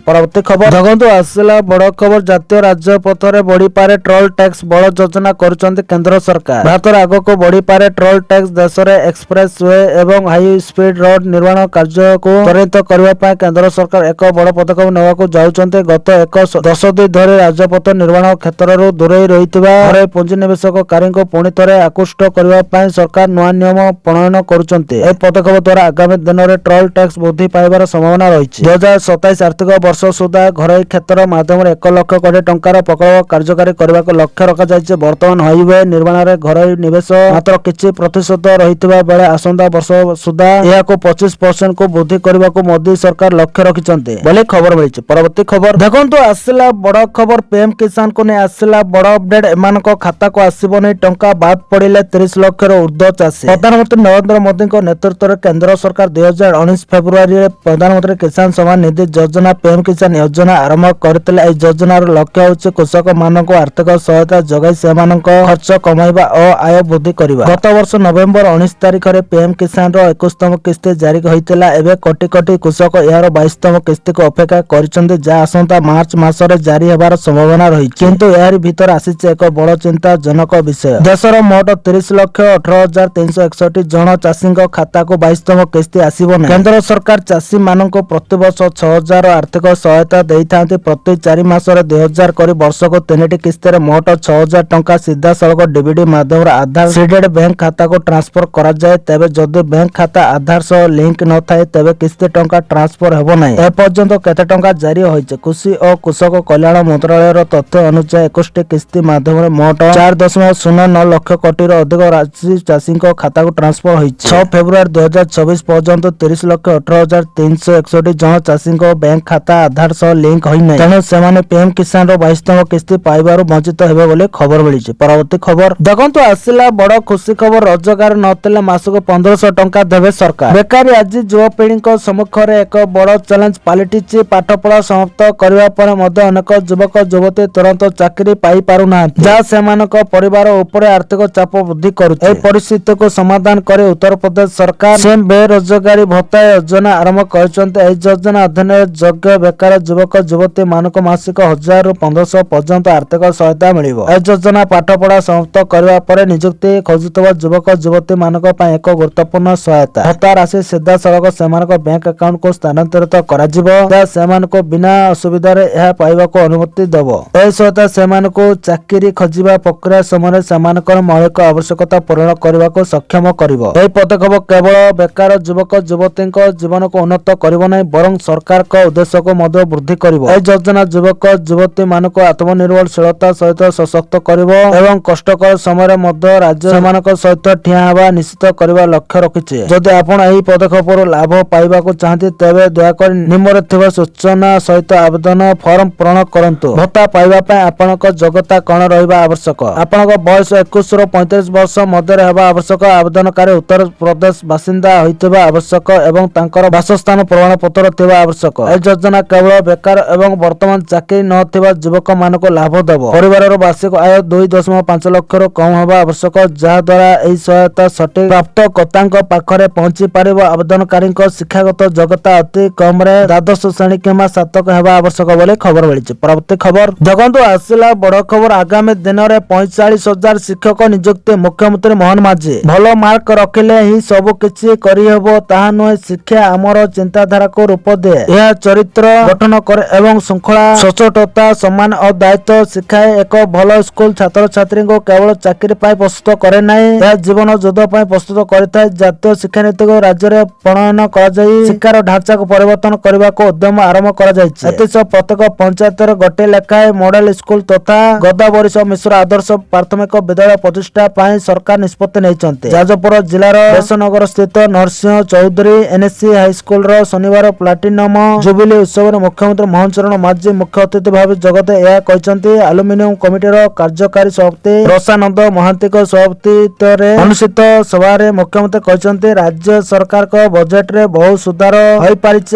[SPEAKER 1] ପରବର୍ତ୍ତୀ ଖବର ଦେଖନ୍ତୁ ଆସିଲା ବଡ ଖବର। ଜାତୀୟ ରାଜପଥରେ ବଢିପାରେ ଟ୍ରୋଲ ଟ୍ୟାକ୍ସ ବଡ ଯୋଜନା କରୁଛନ୍ତି କେନ୍ଦ୍ର ସରକାର। ଭାରତରେ ଆଗକୁ ବଢିପାରେ ଟ୍ରୋଲ ଟ୍ୟାକ୍ସ। ଦେଶରେ ଏକ୍ସପ୍ରେସ ୱେ ଏବଂ ହାଇ ସ୍ପିଡ ରୋଡ ନିର୍ମାଣ କାର୍ଯ୍ୟକୁ ତ୍ୱରାନ୍ୱିତ କରିବା ପାଇଁ କେନ୍ଦ୍ର ସରକାର ଏକ ବଡ ପଦକ୍ଷେପ ନେବାକୁ ଯାଉଛନ୍ତି। ଗତ ଏକ ଦଶନ୍ଧି ଧରି ରାଜପଥ ନିର୍ମାଣ କ୍ଷେତ୍ରରୁ ଦୂରେଇ ରହିଥିବା ଘରୋଇ ପୁଞ୍ଜିନିବେଶକାରୀଙ୍କୁ ପୁଣି ଥରେ ଆକୃଷ୍ଟ କରିବା ପାଇଁ ସରକାର ନୂଆ ନିୟମ ପ୍ରଣୟନ କରୁଛନ୍ତି। ଏହି ପଦକ୍ଷେପ ଦ୍ୱାରା ଆଗାମୀ ଦିନରେ ଟ୍ରୋଲ ଟ୍ୟାକ୍ସ ବୃଦ୍ଧି ପାଇବାର ସମ୍ଭାବନା ରହିଛି। 2027 ଆର୍ଥିକ ବର୍ଷ ସୁଦ୍ଧା ଘରୋଇ କ୍ଷେତ୍ର ମାଧ୍ୟମରେ 1 ଲକ୍ଷ କୋଟି ଟଙ୍କାର ପ୍ରକଳ୍ପ କାର୍ଯ୍ୟକାରୀ କରିବାକୁ ଲକ୍ଷ୍ୟ ରଖାଯାଇଛି। ବର୍ତ୍ତମାନ ହାଇୱେ ନିର୍ମାଣରେ ଘରୋଇ ନିବେଶ ମାତ୍ର କିଛି ପ୍ରତିଶତ ରହିଥିବା ବେଳେ ଆସନ୍ତା ବର୍ଷ ସୁଦ୍ଧା ଏହାକୁ 25% କୁ ବୃଦ୍ଧି କରିବାକୁ ମୋଦି ସରକାର ଲକ୍ଷ୍ୟ ରଖିଛନ୍ତି ବୋଲି ଖବର ମିଳିଛି। ପରବର୍ତ୍ତୀ ଖବର ଦେଖନ୍ତୁ ଆସିଲା ବଡ ଖବର। ପିଏମ କିଷାନ କୁ ନେଇ ଆସିଲା ବଡ ଅପଡେଟ। ଏମାନଙ୍କ ଖାତାକୁ ଆସିବନି ଟଙ୍କା। ବାଦ ପଡିଲେ 30 ଲକ୍ଷରୁ ଉର୍ଦ୍ଧ୍ୱ ଚାଷୀ। ପ୍ରଧାନମନ୍ତ୍ରୀ ନରେନ୍ଦ୍ର ମୋଦିଙ୍କ ନେତୃତ୍ୱରେ କେନ୍ଦ୍ର ସରକାର 2019 ଫେବୃଆରୀରେ ପ୍ରଧାନମନ୍ତ୍ରୀ କିଷାନ ସମ୍ମାନ ନିଧି ଯୋଜନା ପିଏମ କିଷାନ ଯୋଜନା ଆରମ୍ଭ କରିଥିଲେ। ଏହି ଯୋଜନାର ଲକ୍ଷ୍ୟ ହେଉଛି କୃଷକମାନଙ୍କୁ ଆର୍ଥିକ ସହାୟତା ଯୋଗାଇ ସେମାନଙ୍କ ଖର୍ଚ୍ଚ କମାଇବା ଓ ଆୟ ବୃଦ୍ଧି କରିବା। ଗତ ବର୍ଷ ନଭେମ୍ବର 19 ତାରିଖରେ ପିଏମ କିଷାନର 21ତମ କିସ୍ତି ଜାରି ହୋଇଥିଲା। ଏବେ କୋଟି କୋଟି କୃଷକ ଏହାର 22ତମ କିସ୍ତିକୁ ଅପେକ୍ଷା କରିଛନ୍ତି, ଯାହା ଆସନ୍ତା ମାର୍ଚ୍ଚ ମାସରେ ଜାରି ହେବାର ସମ୍ଭାବନା ରହିଛି। କିନ୍ତୁ ଏହାରି ଭିତରେ ଆସିଛି ଏକ ବଡ ଚିନ୍ତାଜନକ ବିଷୟ। ଦେଶର ମୋଟ 30,18,361 ଜଣ ଚାଷୀଙ୍କ ଖାତାକୁ 22ତମ କିସ୍ତି ଆସିବ ନାହିଁ। କେନ୍ଦ୍ର ସରକାର ଚାଷୀ ମାନଙ୍କୁ ପ୍ରତିବର୍ଷ 6,000 ଆର୍ଥିକ ସହାୟତା ଦେଇଥାନ୍ତି। ପ୍ରତି 4 ମାସରେ 2,000 କରି ବର୍ଷକୁ 3ଟି କିସ୍ତିରେ ମୋଟ 6,000 ଟଙ୍କା ସିଧାସଳଖ ଡିବିଟି ମାଧ୍ୟମରେ ଆଧାର ସିଡେଡ୍ ବ୍ୟାଙ୍କ ଖାତାକୁ ଟ୍ରାନ୍ସଫର କରାଯାଏ। ତେବେ ଯଦି ବ୍ୟାଙ୍କ ଖାତା ଆଧାର ସହ ଲିଙ୍କ ନଥାଏ ତେବେ କିସ୍ତି ଟଙ୍କା ଟ୍ରାନ୍ସଫର ହେବ ନାହିଁ। ଏପର୍ଯ୍ୟନ୍ତ କେତେ ଟଙ୍କା ଜାରି ହୋଇଛି? କୃଷି ଓ କୃଷକ କଲ୍ୟାଣ ମନ୍ତ୍ରାଳୟର ତଥ୍ୟ ଅନୁଯାୟୀ 21ଟି କିସ୍ତି ମାଧ୍ୟମରେ ମୋଟ 4.09 ଲକ୍ଷ କୋଟିର ଅଧିକ ରାଶି ଚାଷୀଙ୍କ ଖାତାକୁ ଟ୍ରାନ୍ସଫର ହୋଇଛି। 6 ଫେବୃଆରୀ 2024 ପର୍ଯ୍ୟନ୍ତ 30,18,361 ଜଣ ଚାଷୀଙ୍କ ବ୍ୟାଙ୍କ ଖାତା ଆଧାର ସହ ଲିଙ୍କ ହୋଇନାହିଁ। ତେଣୁ ସେମାନେ ପିଏମ କିଷାନର 22ତମ କିସ୍ତି ପାଇବାରୁ ବଞ୍ଚିତ ହେବେ ବୋଲି ଖବର ମିଳିଛି। ପରବର୍ତ୍ତୀ ଖବର ଦେଖନ୍ତୁ ଆସିଲା ବଡ ଖୁସି ଖବର। ରୋଜଗାର ନଥିଲେ ମାସକୁ 1,500 ଟଙ୍କା ଦେବେ ସରକାର। ବେକାରୀ ଆଜି ଯୁବପିଢିଙ୍କ ସମ୍ମୁଖରେ ଏକ ବଡ ଚ୍ୟାଲେଞ୍ଜ ପାଲଟିଛି। ପାଠପଢା ସମାପ୍ତ କରିବା ପରେ ମଧ୍ୟ ଅନେକ ଯୁବକ ଯୁବତୀ ତୁରନ୍ତ ଚାକିରି ପାଇପାରୁନାହାନ୍ତି, ଯାହା ସେମାନଙ୍କ ପରିବାର ଉପରେ ଆର୍ଥିକ ଚାପ ବୃଦ୍ଧି କରୁଛି। ଏହି ପରିସ୍ଥିତିକୁ ସମାଧାନ କରି ଉତ୍ତରପ୍ରଦେଶ ସରକାର ସିଏମ ବେରୋଜଗାରୀ ଭତ୍ତା ଯୋଜନା ଆରମ୍ଭ କରିଛନ୍ତି। ଏହି ଯୋଜନା ଅଧୀନରେ ଯୋଗ୍ୟ ବେକାର ଯୁବକ ଯୁବତୀ ମାନଙ୍କୁ ମାସିକ 1,000ରୁ 1,500 ପର୍ଯ୍ୟନ୍ତ ଆର୍ଥିକ ସହାୟତା ମିଳିବ। ଏହି ଯୋଜନା ପାଠପଢା ସମାପ୍ତ କରିବା ପରେ ନିଯୁକ୍ତି ଖୋଜୁଥିବା ଯୁବକ ଯୁବତୀ ମାନଙ୍କ ପାଇଁ ଏକ ଗୁରୁତ୍ୱପୂର୍ଣ୍ଣ ସହାୟତା। ଭତ୍ତା ରାଶି ସିଧାସଳଖ ସେମାନଙ୍କ ବ୍ୟାଙ୍କ ଆକାଉଣ୍ଟକୁ ସ୍ଥାନାନ୍ତରିତ କରାଯିବ, ଯାହା ସେମାନଙ୍କୁ ବିନା ଅସୁବିଧାରେ ଏହା ପାଇବାକୁ ଅନୁମତି ଦେବ। ଏହି ସହାୟତା ସେମାନଙ୍କୁ ଚାକିରି ଖୋଜିବା ପ୍ରକ୍ରିୟା ସମୟରେ ସେମାନଙ୍କର ମୌଳିକ ଆବଶ୍ୟକତା ପୂରଣ କରିବାକୁ ସକ୍ଷମ କରିବ। ଏହି ପଦକ୍ଷେପ କେବଳ ବେକାର ଯୁବକ ଯୁବତୀଙ୍କ ଜୀବନକୁ ଉନ୍ନତ କରିବ ନାହିଁ, ବରଂ ସରକାରଙ୍କ ଉଦ୍ଦେଶ୍ୟକୁ ମଧ୍ୟ ବୃଦ୍ଧି କରିବ। ଏହି ଯୋଜନା ଯୁବକ ଯୁବତୀ ମାନଙ୍କୁ ଆତ୍ମନିର୍ଭରଶୀଳତା ସହିତ ସଶକ୍ତ କରିବ ଏବଂ କଷ୍ଟକର ସମୟରେ ମଧ୍ୟ ରାଜ୍ୟ ସେମାନଙ୍କ ସହିତ ଠିଆ ହେବା ନିଶ୍ଚିତ କରିବା ଲକ୍ଷ୍ୟ ରଖିଛି। ଯଦି ଆପଣ ଏହି ପଦକ୍ଷେପରୁ ଲାଭ ପାଇବାକୁ ଚାହାନ୍ତି ତେବେ ଦୟାକରି ନିମ୍ନରେ ଥିବା ସୂଚନା ସହିତ ଆବେଦନ ଫର୍ମ ପୂରଣ କରନ୍ତୁ। ଭତ୍ତା ପାଇବା ପାଇଁ ଆପଣଙ୍କ ଯୋଗ୍ୟତା କଣ ରହିବା ଆବଶ୍ୟକ? ଆପଣଙ୍କ ବୟସ 21ରୁ 35 ବର୍ଷ ମଧ୍ୟରେ ହେବା ଆବଶ୍ୟକ। ଆବେଦନକାରୀ ଉତ୍ତରପ୍ରଦେଶ ବାସିନ୍ଦା ହୋଇଥିବା ଆବଶ୍ୟକ ଏବଂ ତାଙ୍କର ବାସସ୍ଥାନ ପ୍ରମାଣପତ୍ର ଥିବା ଆବଶ୍ୟକ। ଏହି ଯୋଜନା କେବଳ ବେକାର ଏବଂ ବର୍ତ୍ତମାନ ଚାକିରି ନଥିବା ଯୁବକ ମାନଙ୍କୁ ଲାଭ ଦେବ। ପରିବାରର ବାର୍ଷିକ ଆୟ 2.5 ଲକ୍ଷରୁ କମ ହେବା ଆବଶ୍ୟକ, ଯାହା ଦ୍ୱାରା ଏହି ସହାୟତା ସଠିକ ପ୍ରାପ୍ତକର୍ତ୍ତାଙ୍କ ପାଖରେ ପହଞ୍ଚି ପାରିବ। ଆବେଦନକାରୀଙ୍କ ଶିକ୍ଷାଗତ ଯୋଗ୍ୟତା ଅତି କମରେ ଦ୍ୱାଦଶ ଶ୍ରେଣୀ କିମ୍ବା ସ୍ନାତକ ହେବା ଆବଶ୍ୟକ ବୋଲି ଖବର ମିଳିଛି। ପରବର୍ତ୍ତୀ ଖବର ଦେଖନ୍ତୁ ଆସିଲା ବଡ ଖବର। ଆଗାମୀ ଦିନରେ 45,000 ଶିକ୍ଷକ ନିଯୁକ୍ତି। ମୁଖ୍ୟମନ୍ତ୍ରୀ ମୋହନ ମାଝୀ ଭଲ ମାର୍କ ରଖିଲେ ହିଁ ସବୁ କିଛି କରିହେବ ତାହା ନୁହେଁ। ଶିକ୍ଷା ଆମର ଚିନ୍ତାଧାରାକୁ ରୂପ ଦିଏ, ଏହା ଚରିତ୍ର ଗଠନ କରେ ଏବଂ ଶୃଙ୍ଖଳା ସଚ୍ଚୋଟତା ସମ୍ମାନ ଓ ଦାୟିତ୍ୱ ଶିଖାଏ। ଏକ ଭଲ ସ୍କୁଲ ଛାତ୍ରଛାତ୍ରୀଙ୍କୁ କେବଳ ଚାକିରି ପାଇଁ ପ୍ରସ୍ତୁତ କରେ ନାହିଁ, ଏହା ଜୀବନ ଯୁଦ୍ଧ ପାଇଁ ପ୍ରସ୍ତୁତ କରିଥାଏ। ଜାତୀୟ ଶିକ୍ଷାନୀତିକୁ ରାଜ୍ୟରେ ପ୍ରଣୟନ କରାଯାଇ ଶିକ୍ଷାର ଢାଞ୍ଚାକୁ ପରିବର୍ତ୍ତନ କରିବାକୁ ଉଦ୍ୟମ ଆରମ୍ଭ କରାଯାଇଛି। ଏଥିସହ ପ୍ରତ୍ୟେକ ପଞ୍ଚାୟତରେ ଗୋଟିଏ ଲେଖାଏଁ ମଡେଲ ସ୍କୁଲ ତଥା ଗୋଦାବରୀଶ ମିଶ୍ର ଆଦର୍ଶ ପ୍ରାଥମିକ ବିଦ୍ୟାଳୟ ପ୍ରତିଷ୍ଠା ପାଇଁ ସରକାର ନିଷ୍ପତ୍ତି ନେଇଛନ୍ତି। ଯାଜପୁର ଜିଲ୍ଲାର ବେଶନଗର ସ୍ଥିତ ନରସିଂହ ଚୌଧୁରୀ ଏନ୍ଏସି ହାଇସ୍କୁଲର ଶନିବାର ପ୍ଲାଟିନମ ଜୁବିଲି ଉତ୍ସବରେ ମୁଖ୍ୟମନ୍ତ୍ରୀ ମୋହନ ଚରଣ ମାଝୀ ମୁଖ୍ୟ ଅତିଥି ଭାବେ ଯୋଗଦେଇ ଏହା କହିଛନ୍ତି। ଆଲୁମିନିୟମ କମିଟିର କାର୍ଯ୍ୟକାରୀ ସଭାପତି ରସାନନ୍ଦ ମହାନ୍ତିଙ୍କ ସଭାପତିତ୍ୱରେ ଅନୁଷ୍ଠିତ ସଭାରେ ମୁଖ୍ୟମନ୍ତ୍ରୀ କହିଛନ୍ତି, ରାଜ୍ୟ ସରକାରଙ୍କ ବଜେଟରେ ବହୁ ସୁଧାର ହୋଇପାରିଛି।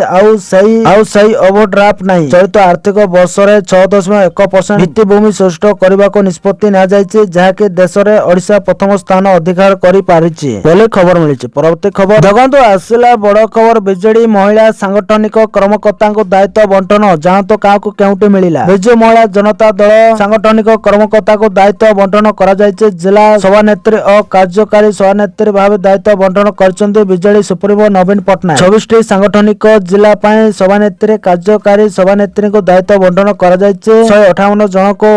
[SPEAKER 1] ଆଉ ସେହି ଓଭରଡ୍ରାଫ୍ଟ ନାହିଁ। ଚଳିତ ଆର୍ଥିକ ବର୍ଷରେ 6.1% ଭିତ୍ତିଭୂମି ସୃଷ୍ଟ କରିବାକୁ ନିଷ୍ପତ୍ତି ନିଆଯାଇଛି, ଯାହାକି ଦେଶରେ ଓଡ଼ିଶା ପ୍ରଥମ ସ୍ଥାନ ଅଧିକାର କରିପାରିଛି ବୋଲି ଖବର ମିଳିଛି। ପରବର୍ତ୍ତୀ ଖବର ଦେଖନ୍ତୁ ଆସିଲା ବଡ ଖବର। ବିଜେଡି ମହିଳା ସାଂଗଠନିକ କର୍ମକର୍ତ୍ତାଙ୍କୁ ଦାୟିତ୍ୱ ବଣ୍ଟନ, ଯାଣନ୍ତୁ କାହାକୁ କେଉଁଠି ମିଳିଲା। ବିଜୁ ମହିଳା ଜନତା ଦଳ ସାଂଗଠନିକ କର୍ମକର୍ତ୍ତାଙ୍କୁ ଦାୟିତ୍ୱ ବଣ୍ଟନ କରାଯାଇଛି। ଜିଲ୍ଲା ସଭାନେତ୍ରୀ ଓ କାର୍ଯ୍ୟକାରୀ ସଭାନେତ୍ରୀ ଭାବେ ଦାୟିତ୍ୱ ବଣ୍ଟନ କରିଛନ୍ତି ବିଜେଡି ସୁପ୍ରିମୋ ନବୀନ ପଟ୍ଟନାୟକ। 26ଟି ସାଂଗଠନିକ ଜିଲ୍ଲା ପାଇଁ ସଭାନେତ୍ରୀ, କାର୍ଯ୍ୟକାରୀ ସଭାନେତ୍ରୀଙ୍କୁ ଦାୟିତ୍ୱ ବଣ୍ଟନ କରାଯାଇଛି। 158 ଜଣଙ୍କୁ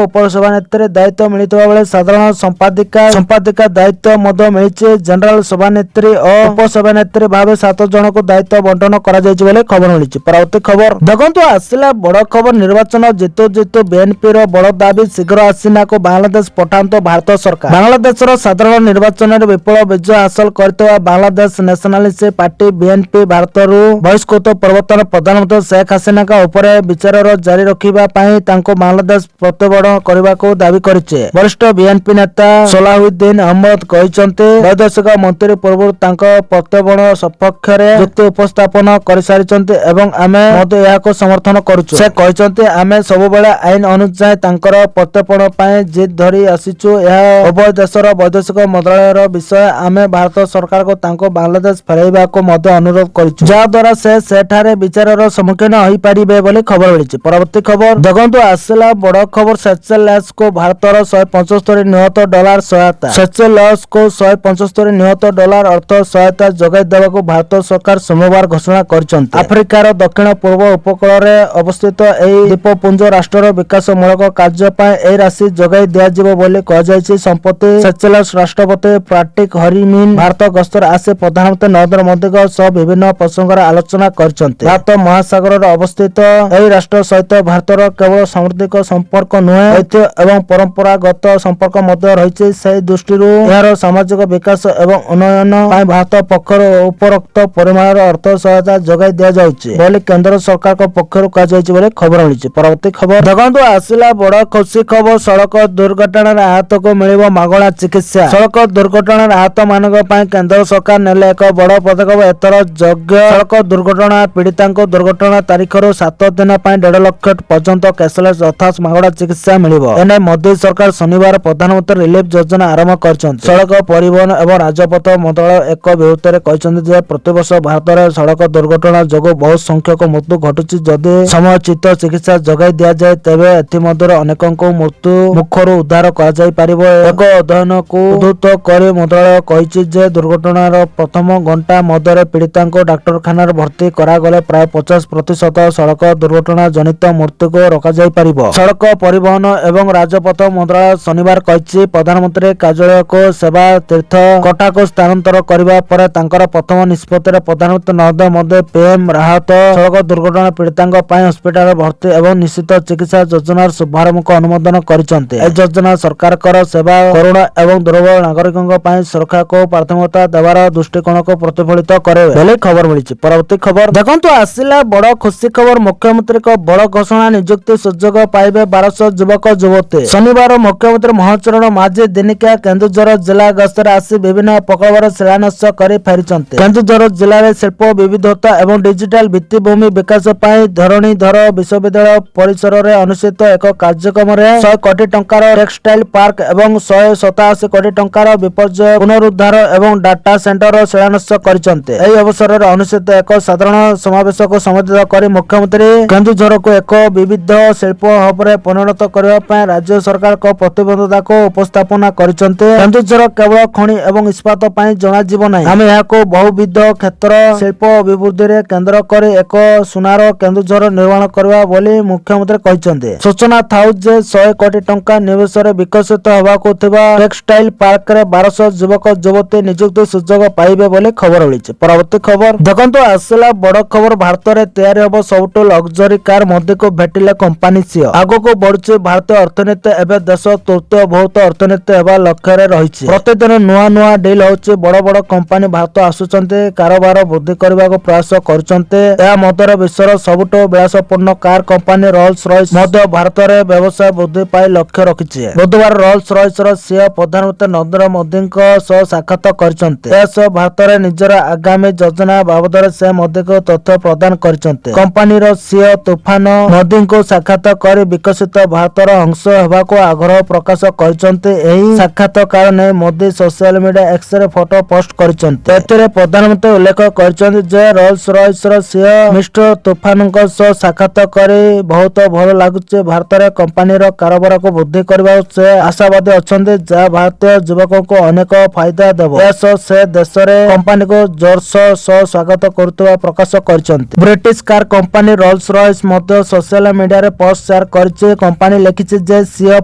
[SPEAKER 1] ଉପସଭାନେତ୍ରୀ ଦାୟିତ୍ୱ ମିଳିଥିବା ବେଳେ ସାଧାରଣ ସମ୍ପାଦିକା ଦାୟିତ୍ୱ ମଧ୍ୟ ମିଳିଛି। ଜେନେରାଲ ସଭାନେତ୍ରୀ ଓ ଉପସଭାନେତ୍ରୀ ଭାବେ 7 ଜଣଙ୍କୁ ଦାୟିତ୍ୱ ବଣ୍ଟନ କରାଯାଇଛି ବୋଲି ଖବର ମିଳିଛି। ପରବର୍ତ୍ତୀ ଖବର ଦେଖନ୍ତୁ ଆସିଲା ବଡ ଖବର। ନିର୍ବାଚନ ଜିତୁ ବିଏନପିର ବଡ ଦାବି, ଶୀଘ୍ର ହାସିନାକୁ ବାଂଲାଦେଶ ପଠାନ୍ତୁ ଭାରତ ସରକାର। ବାଂଲାଦେଶର ସାଧାରଣ ନିର୍ବାଚନରେ ବିପୁଳ ବିଜୟ ହାସଲ କରିଥିବା ବାଂଲାଦେଶ ନ୍ୟାସନାଲିଷ୍ଟ ପାର୍ଟି ବିଏନପି ଭାରତରୁ ବହିଷ୍କୃତ ପୂର୍ବତନ ପ୍ରଧାନମନ୍ତ୍ରୀ ଶେଖ ହାସିନାଙ୍କ ଉପରେ ବିଚାର ଜାରି ରଖିବା ପାଇଁ ତାଙ୍କୁ ବାଂଲାଦେଶ ପ୍ରତ୍ୟାବର୍ତ୍ତନ କରିବାକୁ ଦାବି କରିଛି। ବରିଷ୍ଠ ବିଏନପି ନେତା ସଲାହୁଦ୍ଦିନ ଅହମଦ କହିଛନ୍ତି, ବୈଦେଶିକ ମନ୍ତ୍ରୀ ପୂର୍ବରୁ ତାଙ୍କ ପ୍ରତ୍ୟାବର୍ତ୍ତନ ସପକ୍ଷରେ ଯୁକ୍ତି ଉପସ୍ଥାପନ କରିସାରିଛନ୍ତି ଏବଂ ଆମେ ମଧ୍ୟ ଏହାକୁ ସମର୍ଥନ କରୁଛୁ। ସେ କହିଛନ୍ତି, ଆମେ ସବୁବେଳେ ଆଇନ ଅନୁଯାୟୀ ତାଙ୍କର ପ୍ରତ୍ୟାର୍ପଣ ପାଇଁ ଜିଦ୍ ଧରି ଆସିଛୁ। ଏହା ଉଭୟ ଦେଶର ବୈଦେଶିକ ମନ୍ତ୍ରଣାଳୟର ବିଷୟ। ଆମେ ଭାରତ ସରକାରଙ୍କୁ ତାଙ୍କୁ ବାଂଲାଦେଶ ଫେରାଇବାକୁ ମଧ୍ୟ ଅନୁରୋଧ କରିଛୁ, ଯାହାଦ୍ୱାରା ସେ ସେଠାରେ ବିଚାରର ସମ୍ମୁଖୀନ ହୋଇପାରିବେ ବୋଲି ଖବର ମିଳିଛି। ପରବର୍ତ୍ତୀ ଖବର ଦେଖନ୍ତୁ ଆସିଲା ବଡ ଖବର। ସେଚେଲ୍ସକୁ ଭାରତର $175 ସହାୟତା। ସେଚେଲ୍ସକୁ $175 ଅର୍ଥ ସହାୟତା ଯୋଗାଇ ଦେବାକୁ ଭାରତ ସରକାର ସୋମବାର ଘୋଷଣା କରିଛନ୍ତି। ଆଫ୍ରିକାର ଦକ୍ଷିଣ ପୂର୍ବ ଉପକୂଳରେ ଅବସ୍ଥିତ ଏହି ଦ୍ୱୀପପୁଞ୍ଜ ରାଷ୍ଟ୍ରର ବିକାଶମୂଳକ କାର୍ଯ୍ୟ ପାଇଁ ଏହି ରାଶି ଯୋଗାଇ ଦିଆଯିବ ବୋଲି କୁହାଯାଇଛି। ସମ୍ପ୍ରତି ସେଚେଲ୍ସ ରାଷ୍ଟ୍ରପତି ପ୍ୟାଟ୍ରିକ୍ ହେରିମିନ୍ ଭାରତ ଗସ୍ତରେ ଆସି ପ୍ରଧାନମନ୍ତ୍ରୀ ନରେନ୍ଦ୍ର ମୋଦିଙ୍କ ସହ ବିଭିନ୍ନ ପ୍ରସଙ୍ଗରେ ଆଲୋଚନା କରିଛନ୍ତି। ଭାରତ ମହାସାଗରରେ ଅବସ୍ଥିତ ଏହି ରାଷ୍ଟ୍ର ସହିତ ଭାରତର କେବଳ ସାମୁଦ୍ରିକ ସମ୍ପର୍କ ନୁହେଁ, ଐତିହ୍ୟ ଏବଂ ପରମ୍ପରାଗତ ସମ୍ପର୍କ ମଧ୍ୟ ରହିଛି। ସେହି ଦୃଷ୍ଟିରୁ ଏହାର ସାମାଜିକ ବିକାଶ ଏବଂ ଉନ୍ନୟନ ପାଇଁ ଭାରତ ପକ୍ଷରୁ ଉପରୋକ୍ତ ପରିମାଣର ଅର୍ଥ ସହାୟତା ଯୋଗାଇ ଦିଆଯାଉଛି ବୋଲି କେନ୍ଦ୍ର ସରକାରଙ୍କ ପକ୍ଷରୁ କୁହାଯାଇଛି ବୋଲି ଖବର ମିଳିଛି। ପରବର୍ତ୍ତୀ ଖବର ଦେଖନ୍ତୁ ଆସିଲା ବଡ ଖୁସି ଖବର। ସଡ଼କ ଦୁର୍ଘଟଣାରେ ଆହତକୁ ମିଳିବ ମାଗଣା ଚିକିତ୍ସା। ସଡ଼କ ଦୁର୍ଘଟଣାରେ ଆହତ ମାନଙ୍କ ପାଇଁ କେନ୍ଦ୍ର ସରକାର ନେଲେ ଏକ ବଡ ପଦକ୍ଷେପ। ଏଥର ଯୋଗ୍ୟ ସଡ଼କ ଦୁର୍ଘଟଣା ପୀଡ଼ିତାଙ୍କୁ ଦୁର୍ଘଟଣା ତାରିଖରୁ 7 ଦିନ ପାଇଁ 1.5 ଲକ୍ଷ ପର୍ଯ୍ୟନ୍ତ କ୍ୟାସଲେସ୍ ଅର୍ଥାତ୍ ମାଗଣା ଚିକିତ୍ସା ମିଳିବ। ଏନେଇ ମୋଦି ସରକାର ଶନିବାର ପ୍ରଧାନମନ୍ତ୍ରୀ ରିଲିଫ ଯୋଜନା ଆରମ୍ଭ କରିଛନ୍ତି। ସଡ଼କ ପରିବହନ ଏବଂ ରାଜପଥ ମନ୍ତ୍ରଣାଳୟ ଏକ ବିବୃତ୍ତିରେ କହିଛନ୍ତି ଯେ ପ୍ରତିବର୍ଷ ଭାରତରେ ସଡ଼କ ଦୁର୍ଘଟଣା ଯୋଗୁଁ ବହୁ ସଂଖ୍ୟକ ମୃତ୍ୟୁ ଘଟୁଛି। ଯଦି ସମୟୋଚିତ ଚିକିତ୍ସା ଯୋଗାଇ ଦିଆଯାଏ ତେବେ ଏଥିମଧ୍ୟରୁ ଅନେକଙ୍କୁ ମୃତ୍ୟୁ ମୁଖରୁ ଉଦ୍ଧାର କରାଯାଇପାରିବ। ଏକ ଅଧ୍ୟୟନକୁ ଉଦ୍ଧୃତ କରି ମନ୍ତ୍ରଣାଳୟ କହିଛି ଯେ ଦୁର୍ଘଟଣାର ପ୍ରଥମ ଘଣ୍ଟା ମଧ୍ୟରେ ପୀଡ଼ିତାଙ୍କୁ ଡାକ୍ତରଖାନାରେ ଭର୍ତ୍ତି କରାଗଲେ ପ୍ରାୟ 50% ସଡ଼କ ଦୁର୍ଘଟଣା ଜନିତ ମୃତ୍ୟୁକୁ ରୋକାଯାଇପାରିବ। ସଡ଼କ ପରିବହନ ଏବଂ ରାଜପଥ ମନ୍ତ୍ରଣାଳୟ ଶନିବାର କହିଛି, ପ୍ରଧାନମନ୍ତ୍ରୀ କାର୍ଯ୍ୟାଳୟକୁ ସେବା ତୀର୍ଥ କୋଟାକୁ ସ୍ଥାନାନ୍ତର କରିବା ପରେ ତାଙ୍କର ପ୍ରଥମ ନିଷ୍ପତ୍ତିରେ ପ୍ରଧାନମନ୍ତ୍ରୀ ନରେନ୍ଦ୍ର ମୋଦି ପିଏମ୍ ରାହତ ସଡ଼କ ଦୁର୍ଘଟଣା ପୀଡ଼ିତାଙ୍କ ପାଇଁ ହସ୍ପିଟାଲ ଭର୍ତ୍ତି ଏବଂ ନିଶ୍ଚିତ ଚିକିତ୍ସା ଯୋଜନାର ଶୁଭାରମ୍ଭକୁ ଅନୁମୋଦନ କରିଛନ୍ତି। ଏହି ଯୋଜନା ସରକାରଙ୍କର ସେବା, କରୁଣା ଏବଂ ଦୁର୍ବଳ ନାଗରିକଙ୍କ ପାଇଁ ସୁରକ୍ଷାକୁ ପ୍ରାଥମିକତା ଦେବାର ଦୃଷ୍ଟିକୋଣକୁ ପ୍ରତିଫଳିତ କରେ ବୋଲି ଖବର ମିଳିଛି। ପରବର୍ତ୍ତୀ ଖବର ଦେଖନ୍ତୁ ଆସିଲା ବଡ ଖୁସି ଖବର। ମୁଖ୍ୟମନ୍ତ୍ରୀଙ୍କ ବଡ ଘୋଷଣା, ନିଯୁକ୍ତି ସୁଯୋଗ ପାଇବେ 1200 ଯୁବକ ଯୁବତୀ। ଶନିବାର ମୁଖ୍ୟମନ୍ତ୍ରୀ ମହାଚରଣ ମାଝୀ ଦିନିକିଆ କେନ୍ଦୁଝର ଜିଲ୍ଲା ଗସ୍ତରେ ଆସି ବିଭିନ୍ନ ପ୍ରକଳ୍ପର ଶିଳାନ୍ୟାସ କରି ଫେରିଛନ୍ତି। କେନ୍ଦୁଝର ଜିଲ୍ଲାରେ ଶିଳ୍ପ ବିବିଧତା ଏବଂ ଡିଜିଟାଲ ଭିତ୍ତିଭୂମି ବିକାଶ ପାଇଁ ଧରଣୀଧର ବିଶ୍ୱବିଦ୍ୟାଳୟ ପରିସରରେ ଅନୁଷ୍ଠିତ ଏକ କାର୍ଯ୍ୟକ୍ରମରେ 100 କୋଟି ଟଙ୍କାର ଟେକ୍ସଟାଇଲ ପାର୍କ ଏବଂ 187 କୋଟି ଟଙ୍କାର ବିପର୍ଯ୍ୟୟ ପୁନରୁଦ୍ଧାର ଏବଂ ଡାଟା ସେଣ୍ଟର ଶିଳାନ୍ୟାସ କରିଛନ୍ତି। ଏହି ଅବସରରେ ଅନୁଷ୍ଠିତ ଏକ ସାଧାରଣ ସମାବେଶକୁ ସମ୍ବୋଧିତ କରି ମୁଖ୍ୟମନ୍ତ୍ରୀ କେନ୍ଦୁଝରକୁ ଏକ ବିବିଧ ଶିଳ୍ପ ହବରେ ପରିଣତ କରିବା ପାଇଁ ରାଜ୍ୟ ସରକାରଙ୍କ ପ୍ରତିବଦ୍ଧତାକୁ ଉପସ୍ଥାପନ କରିଛନ୍ତି। କେନ୍ଦୁଝର କେବଳ ଖଣି ଏବଂ ଇସ୍ପାତ ପାଇଁ ଜଣାଯିବ ନାହିଁ, ଆମେ ଏହାକୁ ବହୁବିଧ କ୍ଷେତ୍ର ଶିଳ୍ପ ଅଭିବୃଦ୍ଧିରେ କେନ୍ଦ୍ର କରି ଏକ ସୁନାର କେନ୍ଦୁଝର ନିର୍ମାଣ କରିବା ବୋଲି ମୁଖ୍ୟମନ୍ତ୍ରୀ କହିଛନ୍ତି। ସୂଚନା ଥାଉ ଯେ 100 କୋଟି ଟଙ୍କା ନିବେଶରେ ବିକଶିତ ହେବାକୁ ଥିବା ଟେକ୍ସଟାଇଲ ପାର୍କରେ 1200 ଯୁବକ ଯୁବତୀ ନିଯୁକ୍ତି ସୁଯୋଗ ପାଇବେ ବୋଲି ଖବର ମିଳିଛି। ପରବର୍ତ୍ତୀ ଖବର ଦେଖନ୍ତୁ ଆସିଲା ବଡ ଖବର। ଭାରତରେ ତିଆରି ହେବ ସବୁଠୁ ଲକ୍ସରୀ କାର, ମୋଦିକୁ ଭେଟିଲେ କମ୍ପାନୀ ସିଓ। ଆଗକୁ ବଢୁଛି ଭାରତୀୟ ଅର୍ଥନୀତି। ଏବେ ଦେଶ ତୃତୀୟ ବୃହତ ଅର୍ଥନୀତି ହେବା ଲକ୍ଷ୍ୟରେ ରହିଛି। ପ୍ରତିଦିନ ନୂଆ ନୂଆ ଡିଲ୍ ହେଉଛି। ବଡ ବଡ କମ୍ପାନୀ ଭାରତ ଆସୁଛନ୍ତି, କାରବାର ବୃଦ୍ଧି କରିବାକୁ ପ୍ରୟାସ କରୁଛନ୍ତି। ଏହା ମଧ୍ୟରେ ବିଶ୍ୱର ସବୁଠୁ ବିଳାସପୂର୍ଣ୍ଣ କାର କମ୍ପାନୀ ରୋଲ୍ସ ରଏସ୍ ମଧ୍ୟ ଭାରତରେ ବ୍ୟବସାୟ ବୃଦ୍ଧି ପାଇଁ ଲକ୍ଷ୍ୟ ରଖିଛି। ବୁଧବାର ରୋଲ୍ସ ରଏସ୍ର ସିଓ ପ୍ରଧାନମନ୍ତ୍ରୀ ନରେନ୍ଦ୍ର ମୋଦିଙ୍କ ସହ ସାକ୍ଷାତ କରିଛନ୍ତି। ଏହାସହ ଭାରତରେ ନିଜର ଆଗାମୀ ଯୋଜନା ବାବଦରେ ସେ ମୋଦିଙ୍କୁ ତଥ୍ୟ ପ୍ରଦାନ କରିଛନ୍ତି। କମ୍ପାନୀର ସିଓ ତୁଫାନ ମୋଦିଙ୍କୁ ସାକ୍ଷାତ କରି ବିକଶିତ ଭାରତର ଅଂଶ ହେବାକୁ ଆଗ୍ରହ ପ୍ରକାଶ କରିଛନ୍ତି। ଏହି ସାକ୍ଷାତକାର ନେଇ ମୋଦି ସୋସିଆଲ ମିଡିଆ ଏକ୍ସରେ ଫଟୋ ପୋଷ୍ଟ କରିଛନ୍ତି। ଏଥିରେ ପ୍ରଧାନମନ୍ତ୍ରୀ ଉଲ୍ଲେଖ କରିଛନ୍ତି ଯେ ରୋଲ୍ସ ରଏସର ସିଇଓ ମିଷ୍ଟର ତୁଫାନଙ୍କ ସହ ସାକ୍ଷାତ କରି ବହୁତ ଭଲ ଲାଗୁଛି। ଭାରତରେ କମ୍ପାନୀର କାରବାରକୁ ବୃଦ୍ଧି କରିବାକୁ ସେ ଆଶାବାଦୀ ଅଛନ୍ତି, ଯାହା ଭାରତୀୟ ଯୁବକଙ୍କୁ ଅନେକ ଫାଇଦା ଦେବ। ଏହାସହ ସେ ଦେଶରେ କମ୍ପାନୀକୁ ଜୋରସୋର ସହ ସ୍ୱାଗତ କରୁଥିବା ପ୍ରକାଶ କରିଛନ୍ତି। British car company rolls Royce ମଧ୍ୟ ସୋସିଆଲ ମିଡିଆରେ ପୋଷ୍ଟ ସେୟାର କରିଛି। କମ୍ପାନୀ ଲେଖିଛି ଯେ ସିଇଓ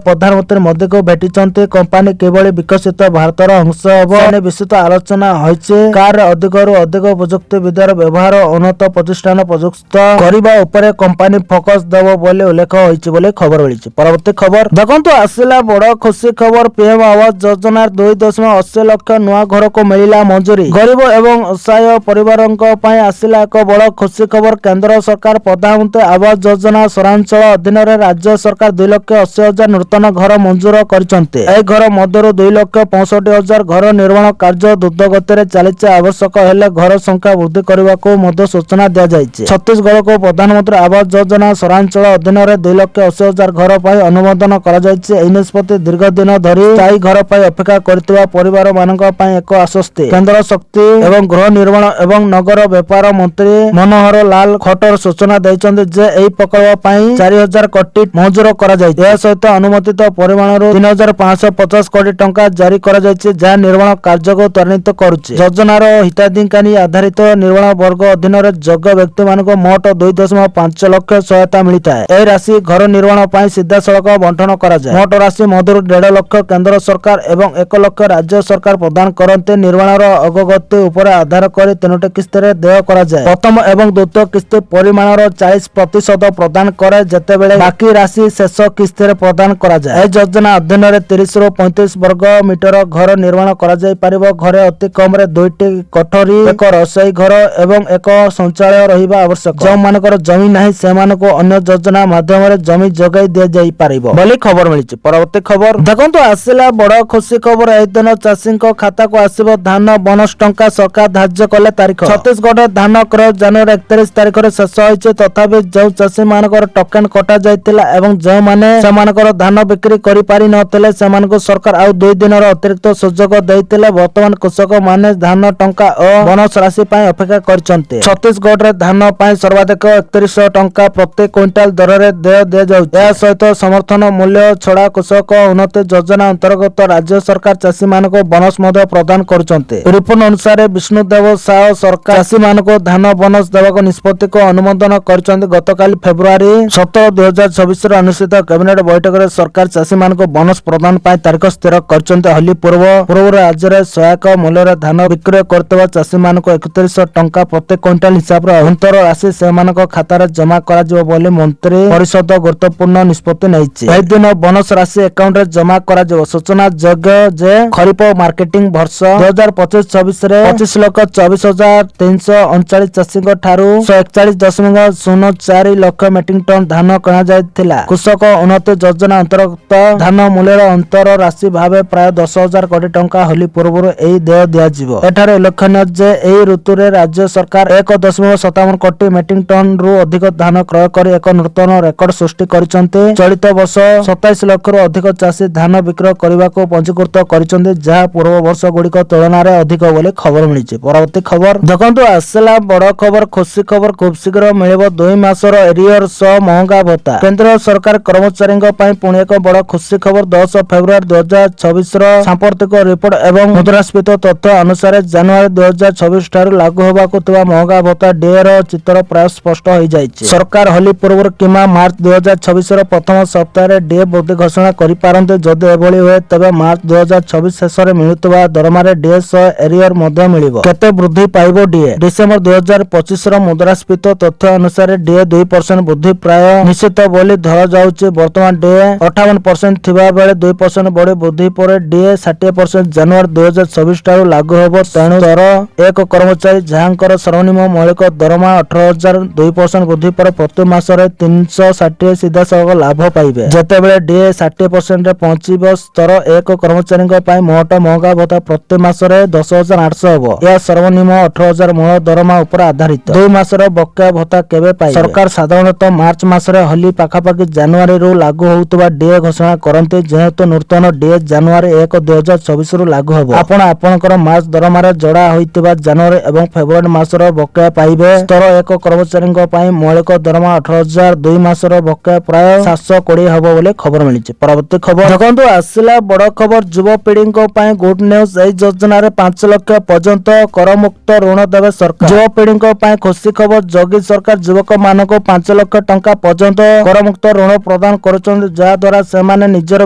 [SPEAKER 1] ପ୍ରଧାନମନ୍ତ୍ରୀ ମୋଦିଙ୍କୁ ଭେଟିଛନ୍ତି। କମ୍ପାନୀ କିଭଳି ବିକଶିତ ଭାରତର ଅଂଶ ହେବ ସେ ନେଇ ବିସ୍ତୃତ ଆଲୋଚନା ହୋଇଛି। କାରରେ ଅଧିକରୁ ଅଧିକ ପ୍ରଯୁକ୍ତି ବିଦ୍ୟାର ବ୍ୟବହାର ଉନ୍ନତ ପ୍ରତିଷ୍ଠାନ ପ୍ରଯୁକ୍ତ କରିବା ଉପରେ କମ୍ପାନୀ ଫୋକସ ଦେବ ବୋଲି ଉଲ୍ଲେଖ ହୋଇଛି ବୋଲି ଖବର ମିଳିଛି। ପରବର୍ତ୍ତୀ ଖବର ଦେଖନ୍ତୁ, ଆସିଲା ବଡ ଖୁସି ଖବର। ପିଏମ ଆବାସ ଯୋଜନାର 2.80 ଲକ୍ଷ ନୂଆ ଘରକୁ ମିଳିଲା ମଞ୍ଜୁରୀ। ଗରିବ ଏବଂ ଅସହାୟ ପରିବାରଙ୍କ ପାଇଁ ଆସିଲା ଏକ ବଡ ଖୁସି ଖବର। କେନ୍ଦ୍ର ସରକାର ପ୍ରଧାନମନ୍ତ୍ରୀ ଆବାସ ଯୋଜନା ସହରାଞ୍ଚଳ ଅଧୀନରେ ରାଜ୍ୟ ସରକାର 2,80,000 ନୂତନ ଘର ମଞ୍ଜୁର କରିଛନ୍ତି। ଏହି ଘର ମଧ୍ୟରୁ 2,65,000 ଘର ନିର୍ମାଣ କାର୍ଯ୍ୟ ଦ୍ରୁତ ଗତିରେ ଚାଲିଛି। ଆବଶ୍ୟକ ହେଲେ ଘର ସଂଖ୍ୟା ବୃଦ୍ଧି କରିବାକୁ ମଧ୍ୟ ସୂଚନା ଦିଆଯାଇଛି। ଛତିଶଗଡ଼କୁ ପ୍ରଧାନମନ୍ତ୍ରୀ ଆବାସ ଯୋଜନା ସହରାଞ୍ଚଳ ଅଧୀନରେ 2,80,000 ଘର ପାଇଁ ଅନୁମୋଦନ କରାଯାଇଛି। ଏହି ନିଷ୍ପତ୍ତି ଦୀର୍ଘ ଦିନ ଧରି ସ୍ଥାୟୀ ଘର ପାଇଁ ଅପେକ୍ଷା କରିଥିବା ପରିବାର ମାନଙ୍କ ପାଇଁ ଏକ ଆଶ୍ୱସ୍ତି। କେନ୍ଦ୍ର ଶକ୍ତି ଏବଂ ଗୃହ ନିର୍ମାଣ ଏବଂ ନଗର ବ୍ୟାପାର ମନ୍ତ୍ରୀ ମନୋହର ଲାଲ ଖଟ୍ଟର ସୂଚନା ଦେଇଛନ୍ତି ଯେ ଏହି ପ୍ରକଳ୍ପ ପାଇଁ 4,000 କୋଟି ମଞ୍ଜୁର କରାଯାଇଛି। ଏହା ସହିତ ଅନୁମୋଦିତ ପରିମାଣରୁ 3,550 କୋଟି ଟଙ୍କା ଜାରି କରାଯାଇଛି, ଯାହା ନିର୍ମାଣ କାର୍ଯ୍ୟକୁ ତ୍ୱରାନ୍ୱିତ କରୁଛି। ଯୋଜନାର ହିତାଧିକାରୀ ଆଧାରିତ ନିର୍ମାଣ ବର୍ଗ ଅଧୀନରେ ଯୋଗ୍ୟ ବ୍ୟକ୍ତିମାନଙ୍କୁ ମୋଟ 2.5 ଲକ୍ଷ ସହାୟତା ମିଳିଥାଏ। ଏହି ରାଶି ଘର ନିର୍ମାଣ ପାଇଁ ସିଧାସଳଖ ବଣ୍ଟନ କରାଯାଏ। ମୋଟ ରାଶି ମଧ୍ୟରୁ 1.5 ଲକ୍ଷ କେନ୍ଦ୍ର ସରକାର ଏବଂ 1 ଲକ୍ଷ ରାଜ୍ୟ ସରକାର ପ୍ରଦାନ କରନ୍ତି। ନିର୍ମାଣର ଅଗ୍ରଗତି ଉପରେ ଆଧାର କରି 3ଟି କିସ୍ତିରେ ଦେୟ କରାଯାଏ। ପ୍ରଥମ ଏବଂ ଦ୍ୱିତୀୟ କିସ୍ତି ପରିମାଣର 40% ପ୍ରଦାନ କରେ, ଯେତେବେଳେ ବାକି ରାଶି ଶେଷ କିସ୍ତିରେ ପ୍ରଦାନ କରାଯାଏ। ଏହି ଯୋଜନା ଅଧୀନରେ 30ରୁ 35 ବର୍ଗ ମିଟର ଘର ନିର୍ମାଣ କରାଯାଇ ପାରିବ। ଘରେ ଅତି କମରେ 2ଟି କୋଠରୀ, ଏକ ରୋଷେଇ ଘର ଏବଂ ଏକ ଶୌଚାଳୟ ରହିବା ଆବଶ୍ୟକ। ଯେଉଁମାନଙ୍କର ଜମି ନାହିଁ ସେମାନଙ୍କୁ ଅନ୍ୟ ଯୋଜନା ମାଧ୍ୟମରେ ଜମି ଯୋଗାଇ ଦିଆଯାଇ ପାରିବ ବୋଲି ଖବର ମିଳିଛି। ପରବର୍ତ୍ତୀ ଖବର ଦେଖନ୍ତୁ, ଆସିଲା ବଡ ଖୁସି ଖବର। ଏହି ଦିନ ଚାଷୀଙ୍କ ଖାତାକୁ ଆସିବ ଧାନ ବୋନସ ଟଙ୍କା। ସରକାର ଧାର୍ଯ୍ୟ କଲେ ତାରିଖ। ଛତିଶଗଡ଼ରେ ଧାନ କ୍ରୟ ଜାନୁଆରୀ 31 ତାରିଖରେ ଶେଷ ହୋଇଛି। ତଥାପି ଯେଉଁ ଚାଷୀ ମାନଙ୍କର ଟୋକେନ କଟା ଯାଇଥିଲା ଏବଂ ଯେଉଁମାନେ ସେମାନଙ୍କର ଧାନ ବିକ୍ରି କରିପାରି ନଥିଲେ ସେମାନଙ୍କୁ ସରକାର ଆଉ 2 ଦିନର ଅତିରିକ୍ତ ସୁଯୋଗ ଦେଇଥିଲେ। ବର୍ତ୍ତମାନ କୃଷକ ମାନେ ଧାନ ଟଙ୍କା ଓ ବୋନସ ରାଶି ପାଇଁ ଅପେକ୍ଷା କରିଛନ୍ତି। ଛତିଶଗଡ଼ରେ ଧାନ ପାଇଁ ସର୍ବାଧିକ 3100 ଟଙ୍କା ପ୍ରତି କ୍ୱିଣ୍ଟାଲ ଦରରେ ଦେୟ ଦିଆଯାଉଛି। ଏହା ସହିତ ସମର୍ଥନ ମୂଲ୍ୟ ଛଡା କୃଷକ ଉନ୍ନତି ଯୋଜନା ଅନ୍ତର୍ଗତ ରାଜ୍ୟ ସରକାର ଚାଷୀ ମାନଙ୍କୁ ବୋନସ ମଧ୍ୟ ପ୍ରଦାନ କରୁଛନ୍ତି। ରିପୋର୍ଟ ଅନୁସାରେ ବିଷ୍ଣୁଦେବ ସାହ ସରକାର ଚାଷୀ ମାନଙ୍କୁ ଧାନ ବୋନସ ଦେବାକୁ ନିଷ୍ପତ୍ତିକୁ ଅନୁମୋଦନ କରିଛନ୍ତି। ଗତକାଲି ଫେବୃଆରୀ 17, 2024ରେ ଅନୁଷ୍ଠିତ କ୍ୟାବିନେଟ ବୈଠକରେ ସରକାର ଚାଷୀ ମାନଙ୍କୁ ବୋନସ ପ୍ରଦାନ ପାଇଁ ତାରିଖ ସ୍ଥିର କରିଛନ୍ତି। ହୋଲି ପୂର୍ବରୁ ରାଜ୍ୟରେ ସହାୟକ ମୂଲ୍ୟରେ ଧାନ ବିକ୍ରୟ କରୁଥିବା ଚାଷୀ ମାନଙ୍କୁ 3100 ଟଙ୍କା ପ୍ରତି କ୍ୱିଣ୍ଟାଲ ହିସାବରେ ଅନ୍ତର ରାଶି ସେମାନଙ୍କ ଖାତାରେ ଜମା କରାଯିବ ବୋଲି ମନ୍ତ୍ରୀ ପରିଷଦ ଗୁରୁତ୍ୱପୂର୍ଣ୍ଣ ନିଷ୍ପତ୍ତି ନେଇଛି। ଏହି ଦିନ ବୋନସ ରାଶି ଆକାଉଣ୍ଟରେ ଜମା କରାଯିବ। ସୂଚନା ଯୋଗ୍ୟ ଯେ ଖରିଫ ମାର୍କେଟିଂ ବର୍ଷ 2025-26ରେ 25,24,339 ଚାଷୀଙ୍କ ଠାରୁ 141.04 ଲକ୍ଷ ମେଟ୍ରିକ ଟନ ଧାନ କିଣାଯାଇଥିଲା। କୃଷକ ଉନ୍ନତି ଯୋଜନା ଅନ୍ତର୍ଗତ ଧାନ ମୂଲ୍ୟର ଅନ୍ତର ରାଶି ଭାବେ ପ୍ରାୟ 10,000 କୋଟି ଟଙ୍କା ହୋଲି ପୂର୍ବରୁ ଏହି ଦେୟ ଦିଆଯିବ। ଏଠାରେ ଉଲ୍ଲେଖନୀୟ ଯେ ଏହି ଋତୁରେ ରାଜ୍ୟ ସରକାର 1.57 କୋଟି ମେଟ୍ରିକ ଟନ ରୁ ଅଧିକ ଧାନ କ୍ରୟ କରି ଏକ ନୂତନ ରେକର୍ଡ ସୃଷ୍ଟି କରିଛନ୍ତି। ଚଳିତ ବର୍ଷ 27 ଲକ୍ଷରୁ ଅଧିକ ଚାଷୀ ଧାନ ବିକ୍ରୟ କରିବାକୁ ପଞ୍ଜୀକୃତ କରିଛନ୍ତି, ଯାହା ପୂର୍ବ ବର୍ଷ ଗୁଡିକ ତୁଳନାରେ ଅଧିକ ବୋଲି ଖବର ମିଳିଛି। ପରବର୍ତ୍ତୀ ଖବର ଦେଖନ୍ତୁ, ଆସିଲା ବଡ ଖବର ଖୁସି ଖବର। ଖୁବ୍ ଶୀଘ୍ର ମିଳିବ 2 ମାସର ଏରିୟର ସହ ମହଙ୍ଗା ଭତ୍ତା। କେନ୍ଦ୍ର ସରକାର କର୍ମଚାରୀଙ୍କ ପାଇଁ ପୁଣି ଏକ ବଡ ଖୁସି ଖବର। 10 ଫେବୃଆରୀ 2024ର ସାମ୍ପ୍ରତିକ ରିପୋର୍ଟ ଏବଂ ମୁଦ୍ରାସ୍ଫୀତି ତଥ୍ୟ ଅନୁସାରେ ଜାନୁଆରୀ 2024 ଠାରୁ ଲାଗୁ ହେବାକୁ ଥିବା ମହଙ୍ଗା ଭତ୍ତା ଡିଏର ଚିତ୍ର ପ୍ରାୟ ସ୍ପଷ୍ଟ ହୋଇଯାଇଛି। ସରକାର ହୋଲି ପୂର୍ବରୁ କିମ୍ବା ମାର୍ଚ୍ଚ 2024ର ପ୍ରଥମ ସପ୍ତାହରେ ଡିଏ ବୃଦ୍ଧି ଘୋଷଣା କରିପାରନ୍ତି। ଯଦି ଏଭଳି ହୁଏ ତେବେ ମାର୍ଚ୍ଚ 2024 ଶେଷରେ ମିଳୁଥିବା ଦରମାରେ ଡିଏ ସହ ଏରିୟର ମଧ୍ୟ ମିଳିବ। କେତେ ବୃଦ୍ଧି ପାଇବ ଡିଏ? ଡିସେମ୍ବର 2025ର ମୁଦ୍ରାସ୍ଫୀତି ତଥ୍ୟ ଅନୁସାରେ ଡିଏ 2% ବୃଦ୍ଧି ପ୍ରାୟ ନିଶ୍ଚିତ ବୋଲି ଧରାଯାଉଛି। ବର୍ତ୍ତମାନ ଡିଏ 58% ଥିବା ବେଳେ 2% ବଢି ବୃଦ୍ଧି ପରେ ଡିଏ 60% ଜାନୁଆରୀ 2024 ଠାରୁ ଲାଗୁ ହେବ। ତେଣୁ ଦର ଏକ କର୍ମଚାରୀ ଯାହାଙ୍କର ସର୍ବନିମ୍ନ ମୌଳିକ ଦରମା 18,000 2% ବୃଦ୍ଧି ପରେ ପ୍ରତି ମାସରେ 360 ସିଧାସଳଖ ଲାଭ ପାଇବେ। ଯେତେବେଳେ ଡିଏ 60%ରେ ପହଞ୍ଚିବ, ସ୍ତର ଏକ କର୍ମଚାରୀଙ୍କ ପାଇଁ ମୋଟ ମହଙ୍ଗା ଭତ୍ତା ପ୍ରତି ମାସରେ 10,800 ହେବ। ଏହା ସର୍ବନିମ୍ନ 18,000 ମୂଳ ଦରମା ଉପରେ ଆଧାରିତ। 2 ମାସର ବକେୟା ଭତ୍ତା କେବେ ପାଇବେ? ସରକାର ସାଧାରଣତଃ ମାର୍ଚ୍ଚ ମାସରେ ହୋଲି ପାଖାପାଖି ଜାନୁଆରୀରୁ ଲାଗୁ ହେଉଥିବା ଡିଏ ଘୋଷଣା କରନ୍ତି। ଯେହେତୁ ନୂତନ ଡିଏ ଜାନୁଆରୀ 1, 2024ରୁ ଲାଗୁ ହେବ, ହେବ। ଆପଣ ଆପଣଙ୍କର ମାର୍ଚ୍ଚ ଦରମାରେ ଯୋଡ଼ା ହୋଇଥିବା ଜାନୁଆରୀ ଏବଂ ଫେବୃଆରୀ ମାସର ବକେୟା ପାଇବେ। ସ୍ତର 1 କର୍ମଚାରୀଙ୍କ ପାଇଁ ମୌଳିକ ଦରମା 18,000, 2 ମାସର ବକେୟା ପ୍ରାୟ 720 ହେବ ବୋଲି ଖବର ମିଳିଛି। ପରବର୍ତ୍ତୀ ଖବର ଦେଖନ୍ତୁ, ଆସିଲା ବଡ଼ ଖବର ଯୁବପିଢ଼ିଙ୍କ ପାଇଁ ଗୁଡ୍ ନ୍ୟୁଜ୍। ଏହି ଯୋଜନାରେ 5 ଲକ୍ଷ ପର୍ଯ୍ୟନ୍ତ କରମୁକ୍ତ ଋଣ ଦେବେ ସରକାର। ଯୁବପିଢ଼ିଙ୍କ ପାଇଁ ଖୁସି ଖବର, ଯୋଗୀ ସରକାର ଯୁବକମାନଙ୍କୁ 5 ଲକ୍ଷ ଟଙ୍କା ପର୍ଯ୍ୟନ୍ତ କରମୁକ୍ତ ଋଣ ପ୍ରଦାନ କରୁଛନ୍ତି, ଯାହାଦ୍ୱାରା ସେମାନେ ନିଜର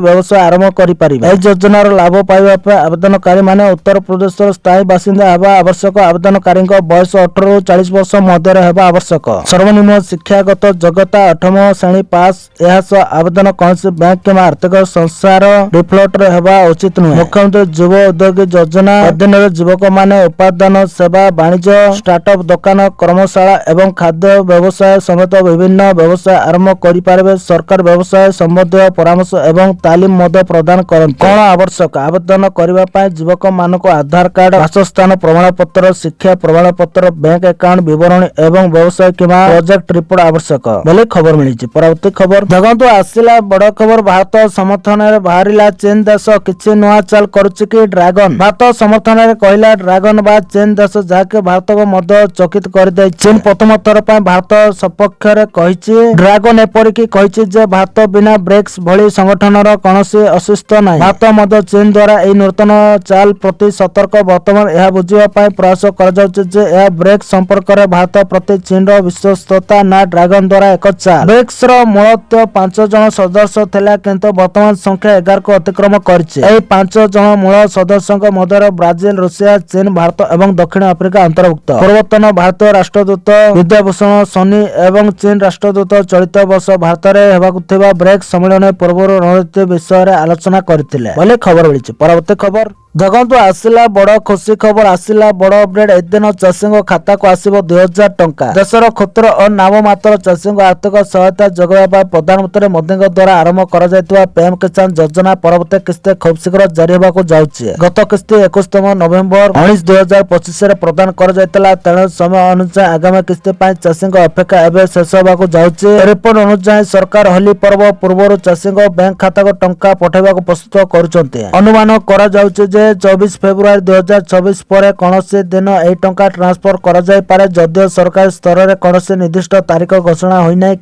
[SPEAKER 1] ବ୍ୟବସାୟ ଆରମ୍ଭ କରିପାରିବେ। ଏହି ଯୋଜନାର ଲାଭ ପାଇବା ପାଇଁ ଆବେଦନକାରୀମାନେ ଉତ୍ତରପ୍ରଦେଶର ସ୍ଥାୟୀ ବାସିନ୍ଦା ହେବା ଆବଶ୍ୟକ। ଆବେଦନକାରୀଙ୍କ ବୟସ 18 ରୁ 40 ବର୍ଷ ମଧ୍ୟରେ ହେବା ଆବଶ୍ୟକ। ସର୍ବନିମ୍ନ ଶିକ୍ଷାଗତ ଯୋଗ୍ୟତା 8ମ ଶ୍ରେଣୀ ପାସ୍। ଏହା ସହ ଆବେଦନ କୌଣସି ବ୍ୟାଙ୍କ କିମ୍ବା ଆର୍ଥିକ ସଂସ୍ଥାର ଡିଫଲ୍ଟରେ ହେବା ଉଚିତ ନୁହେଁ। ମୁଖ୍ୟମନ୍ତ୍ରୀ ଯୁବ ଉଦ୍ୟୋଗୀ ଯୋଜନା ଅଧୀନରେ ଯୁବକମାନେ ଉତ୍ପାଦନ, ସେବା, ବାଣିଜ୍ୟ, ଷ୍ଟାର୍ଟଅପ୍ ଦୋକାନ, କର୍ମଶାଳା ଏବଂ ଖାଦ୍ୟ ବ୍ୟବସାୟ ସମେତ ବିଭିନ୍ନ ବ୍ୟବସାୟ ଆରମ୍ଭ କରିପାରିବେ। ସରକାର ବ୍ୟବସାୟ ସମ୍ବନ୍ଧୀୟ ପରାମର୍ଶ ଏବଂ ତାଲିମ ମଧ୍ୟ ପ୍ରଦାନ କରନ୍ତି। କଣ ଆବଶ୍ୟକ? ଆବେଦନ କରିବା ପାଇଁ ଯୁବକମାନଙ୍କୁ ଆଧାର କାର୍ଡ, ବାସସ୍ଥାନ ପ୍ରମାଣପତ୍ର, ଶିକ୍ଷା ପ୍ରମାଣପତ୍ର, ବ୍ୟାଙ୍କ ଆକାଉଣ୍ଟ ବିବରଣୀ ଏବଂ ବ୍ୟବସାୟ କିମ୍ବା ପ୍ରୋଜେକ୍ଟ ରିପୋର୍ଟ ଆବଶ୍ୟକ ବୋଲି ଖବର ମିଳିଛି। ପରବର୍ତ୍ତୀ ଖବର ଦେଖନ୍ତୁ, ଆସିଲା ବଡ଼ ଖବର। ଭାରତ ସମର୍ଥନରେ ବାହାରିଲା ଚୀନ ଦେଶ। କିଛି ନୂଆ ଚାଲ କରୁଛି କି ଡ୍ରାଗନ? ଭାରତ ସମର୍ଥନରେ କହିଲା ଡ୍ରାଗନ ବା ଚୀନ ଦେଶ, ଯାହାକି ଭାରତକୁ ମଧ୍ୟ ଚକିତ କରିଦେଇଛି। ଚୀନ ପ୍ରଥମ ଥର ପାଇଁ ଭାରତ ସପକ୍ଷରେ କହିଛି। ଡ୍ରାଗନ ଏପରିକି କହିଛି ଯେ ଭାରତ ବିନା ବ୍ରିକ୍ସ ଭଳି ସଂଗଠନର କୌଣସି ଅସ୍ତିତ୍ୱ ନାହିଁ। ଭାରତ ମଧ୍ୟ ଚୀନ ଦ୍ୱାରା ଏହି ନୂତନ ଚାଲ ପ୍ରତି ସତର୍କ। ବର୍ତ୍ତମାନ ଏହା ବୁଝିବା ପାଇଁ ପ୍ରୟାସ କରାଯାଉଛି ଯେ ଏହା ବ୍ରିକ୍ସ ସମ୍ପର୍କରେ ଭାରତ ପ୍ରତି ଚୀନର ବିଶ୍ୱସ୍ତତା ନା ଡ୍ରାଗନ ଦ୍ୱାରା ଏକ ଚାଲ। ବ୍ରିକ୍ସର ମୂଳତଃ 5 ଜଣ ସଦସ୍ୟ ଥିଲା, କିନ୍ତୁ ବର୍ତ୍ତମାନ ସଂଖ୍ୟା 11କୁ ଅତିକ୍ରମ କରିଛି। ଏହି 5 ଜଣ ମୂଳ ସଦସ୍ୟଙ୍କ ମଧ୍ୟରେ ବ୍ରାଜିଲ, ରୁଷିଆ, ଚୀନ, ଭାରତ ଏବଂ ଦକ୍ଷିଣ ଆଫ୍ରିକା ଅନ୍ତର୍ଭୁକ୍ତ। ପୂର୍ବତନ ଭାରତୀୟ ରାଷ୍ଟ୍ରଦୂତ ବିଦ୍ୟାଭୂଷଣ ସୋନି ଏବଂ ଚୀନ ରାଷ୍ଟ୍ରଦୂତ ଚଳିତ ବର୍ଷ ଭାରତରେ ହେବାକୁ ଥିବା ବ୍ରିକ୍ସ ସମ୍ମିଳନୀ ପୂର୍ବରୁ ରଣନୀତି ବିଷୟରେ ଆଲୋଚନା କରିଥିଲେ ବୋଲି ଖବର ମିଳିଛି। ପରବର୍ତ୍ତୀ ଖବର ଦେଖନ୍ତୁ, ଆସିଲା ବଡ଼ ଖୁସି ଖବର, ଆସିଲା ବଡ଼ ଅପଡେଟ୍। ଏଦିନ ଚାଷୀଙ୍କ ଖାତାକୁ ଆସିବ 2,000 ଟଙ୍କା। ଦେଶର କ୍ଷୁଦ୍ର ଓ ନାମମାତ୍ର ଚାଷୀଙ୍କୁ ଆର୍ଥିକ ସହାୟତା ଯୋଗାଇବା ପାଇଁ ପ୍ରଧାନମନ୍ତ୍ରୀ ମୋଦିଙ୍କ ଦ୍ୱାରା ଆରମ୍ଭ କରାଯାଇଥିବା ପିଏମ୍ କିଷାନ ଯୋଜନା ପରବର୍ତ୍ତୀ କିସ୍ତି ଖୁବ୍ ଶୀଘ୍ର ଜାରି ହେବାକୁ ଯାଉଛି। ଗତ କିସ୍ତି 21 ନଭେମ୍ବର 2025ରେ ପ୍ରଦାନ କରାଯାଇଥିଲା। ତେଣୁ ସମୟ ଅନୁଯାୟୀ ଆଗାମୀ କିସ୍ତି ପାଇଁ ଚାଷୀଙ୍କ ଅପେକ୍ଷା ଏବେ ଶେଷ ହେବାକୁ ଯାଉଛି। ରିପୋର୍ଟ ଅନୁଯାୟୀ ସରକାର ହୋଲି ପର୍ବ ପୂର୍ବରୁ ଚାଷୀଙ୍କ ବ୍ୟାଙ୍କ ଖାତାକୁ ଟଙ୍କା ପଠାଇବାକୁ ପ୍ରସ୍ତୁତ କରୁଛନ୍ତି। ଅନୁମାନ କରାଯାଉଛି ଯେ 24 ଫେବୃଆରୀ 2026 ପରେ କୌଣସି ଦିନ ଏହି ଟଙ୍କା ଟ୍ରାନ୍ସଫର କରାଯାଇପାରେ। ଯଦିଓ ସରକାରୀ ସ୍ତରରେ କୌଣସି ନିର୍ଦ୍ଦିଷ୍ଟ ତାରିଖ ଘୋଷଣା ହୋଇନାହିଁ,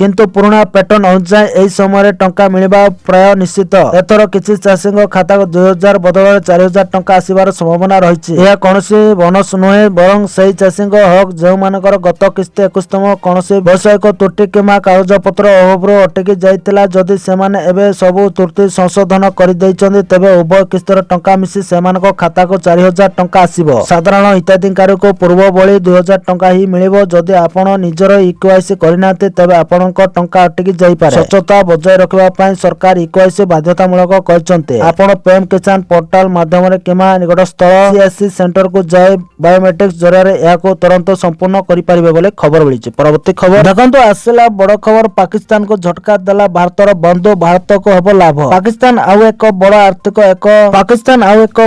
[SPEAKER 1] କିନ୍ତୁ ପୁରୁଣା ପ୍ୟାଟର୍ନ ଅନୁଯାୟୀ ଏହି ସମୟରେ ଟଙ୍କା ମିଳିବା ପ୍ରାୟ ନିଶ୍ଚିତ। ଏଥର କିଛି ଚାଷୀଙ୍କ ଖାତାକୁ 2,000 ବଦଳରେ 4,000 ଟଙ୍କା ଆସିବାର ସମ୍ଭାବନା ରହିଛି। ଏହା କୌଣସି ବୋନସ ନୁହେଁ, ବରଂ ସେହି ଚାଷୀଙ୍କ ହକ୍ ଯେଉଁମାନଙ୍କର ଗତ କିସ୍ତି 21ତମ କୌଣସି ବୈଷୟିକ ତ୍ରୁଟି କିମ୍ବା କାଗଜପତ୍ର ଅଭାବରୁ ଅଟକି ଯାଇଥିଲା। ଯଦି ସେମାନେ ଏବେ ସବୁ ତ୍ରୁଟି ସଂଶୋଧନ କରିଦେଇଛନ୍ତି, ତେବେ ଉଭୟ କିସ୍ତିର ଟଙ୍କା ମିଶି ସେମାନଙ୍କ ଖାତାକୁ 4,000 ଟଙ୍କା ଆସିବ। ସାଧାରଣ ହିତାଧିକାରୀଙ୍କୁ ପୂର୍ବ ଭଳି 2,000 ଟଙ୍କା ହିଁ ମିଳିବ। ଯଦି ଆପଣ ନିଜର ଇକେୱାଇସି କରିନାହାନ୍ତି, ତେବେ ଆପଣଙ୍କ ଟଙ୍କା ଅଟକି ଯାଇପାରେ। ସ୍ୱଚ୍ଛତା ବଜାୟ ରଖିବା ପାଇଁ ସରକାର ଇକେୱାଇସି ବାଧ୍ୟତାମୂଳକ କରିଛନ୍ତି। ଆପଣ ପିଏମ୍ କିଷାନ ପୋର୍ଟାଲ ମାଧ୍ୟମରେ କିମ୍ବା ନିକଟସ୍ଥ ସିଏସ୍ସି ସେଣ୍ଟରକୁ ଯାଇ ବାୟୋମେଟ୍ରିକ୍ସ ଜରିଆରେ ଏହାକୁ ତୁରନ୍ତ ସମ୍ପୂର୍ଣ୍ଣ କରିପାରିବେ ବୋଲି ଖବର ମିଳିଛି। ପରବର୍ତ୍ତୀ ଖବର ଦେଖନ୍ତୁ, ଆସିଲା ବଡ଼ ଖବର। ପାକିସ୍ତାନକୁ ଝଟକା ଦେଲା ଭାରତର ବନ୍ଧୁ, ଭାରତକୁ ହେବ ଲାଭ। ପାକିସ୍ତାନ ଆଉ ଏକ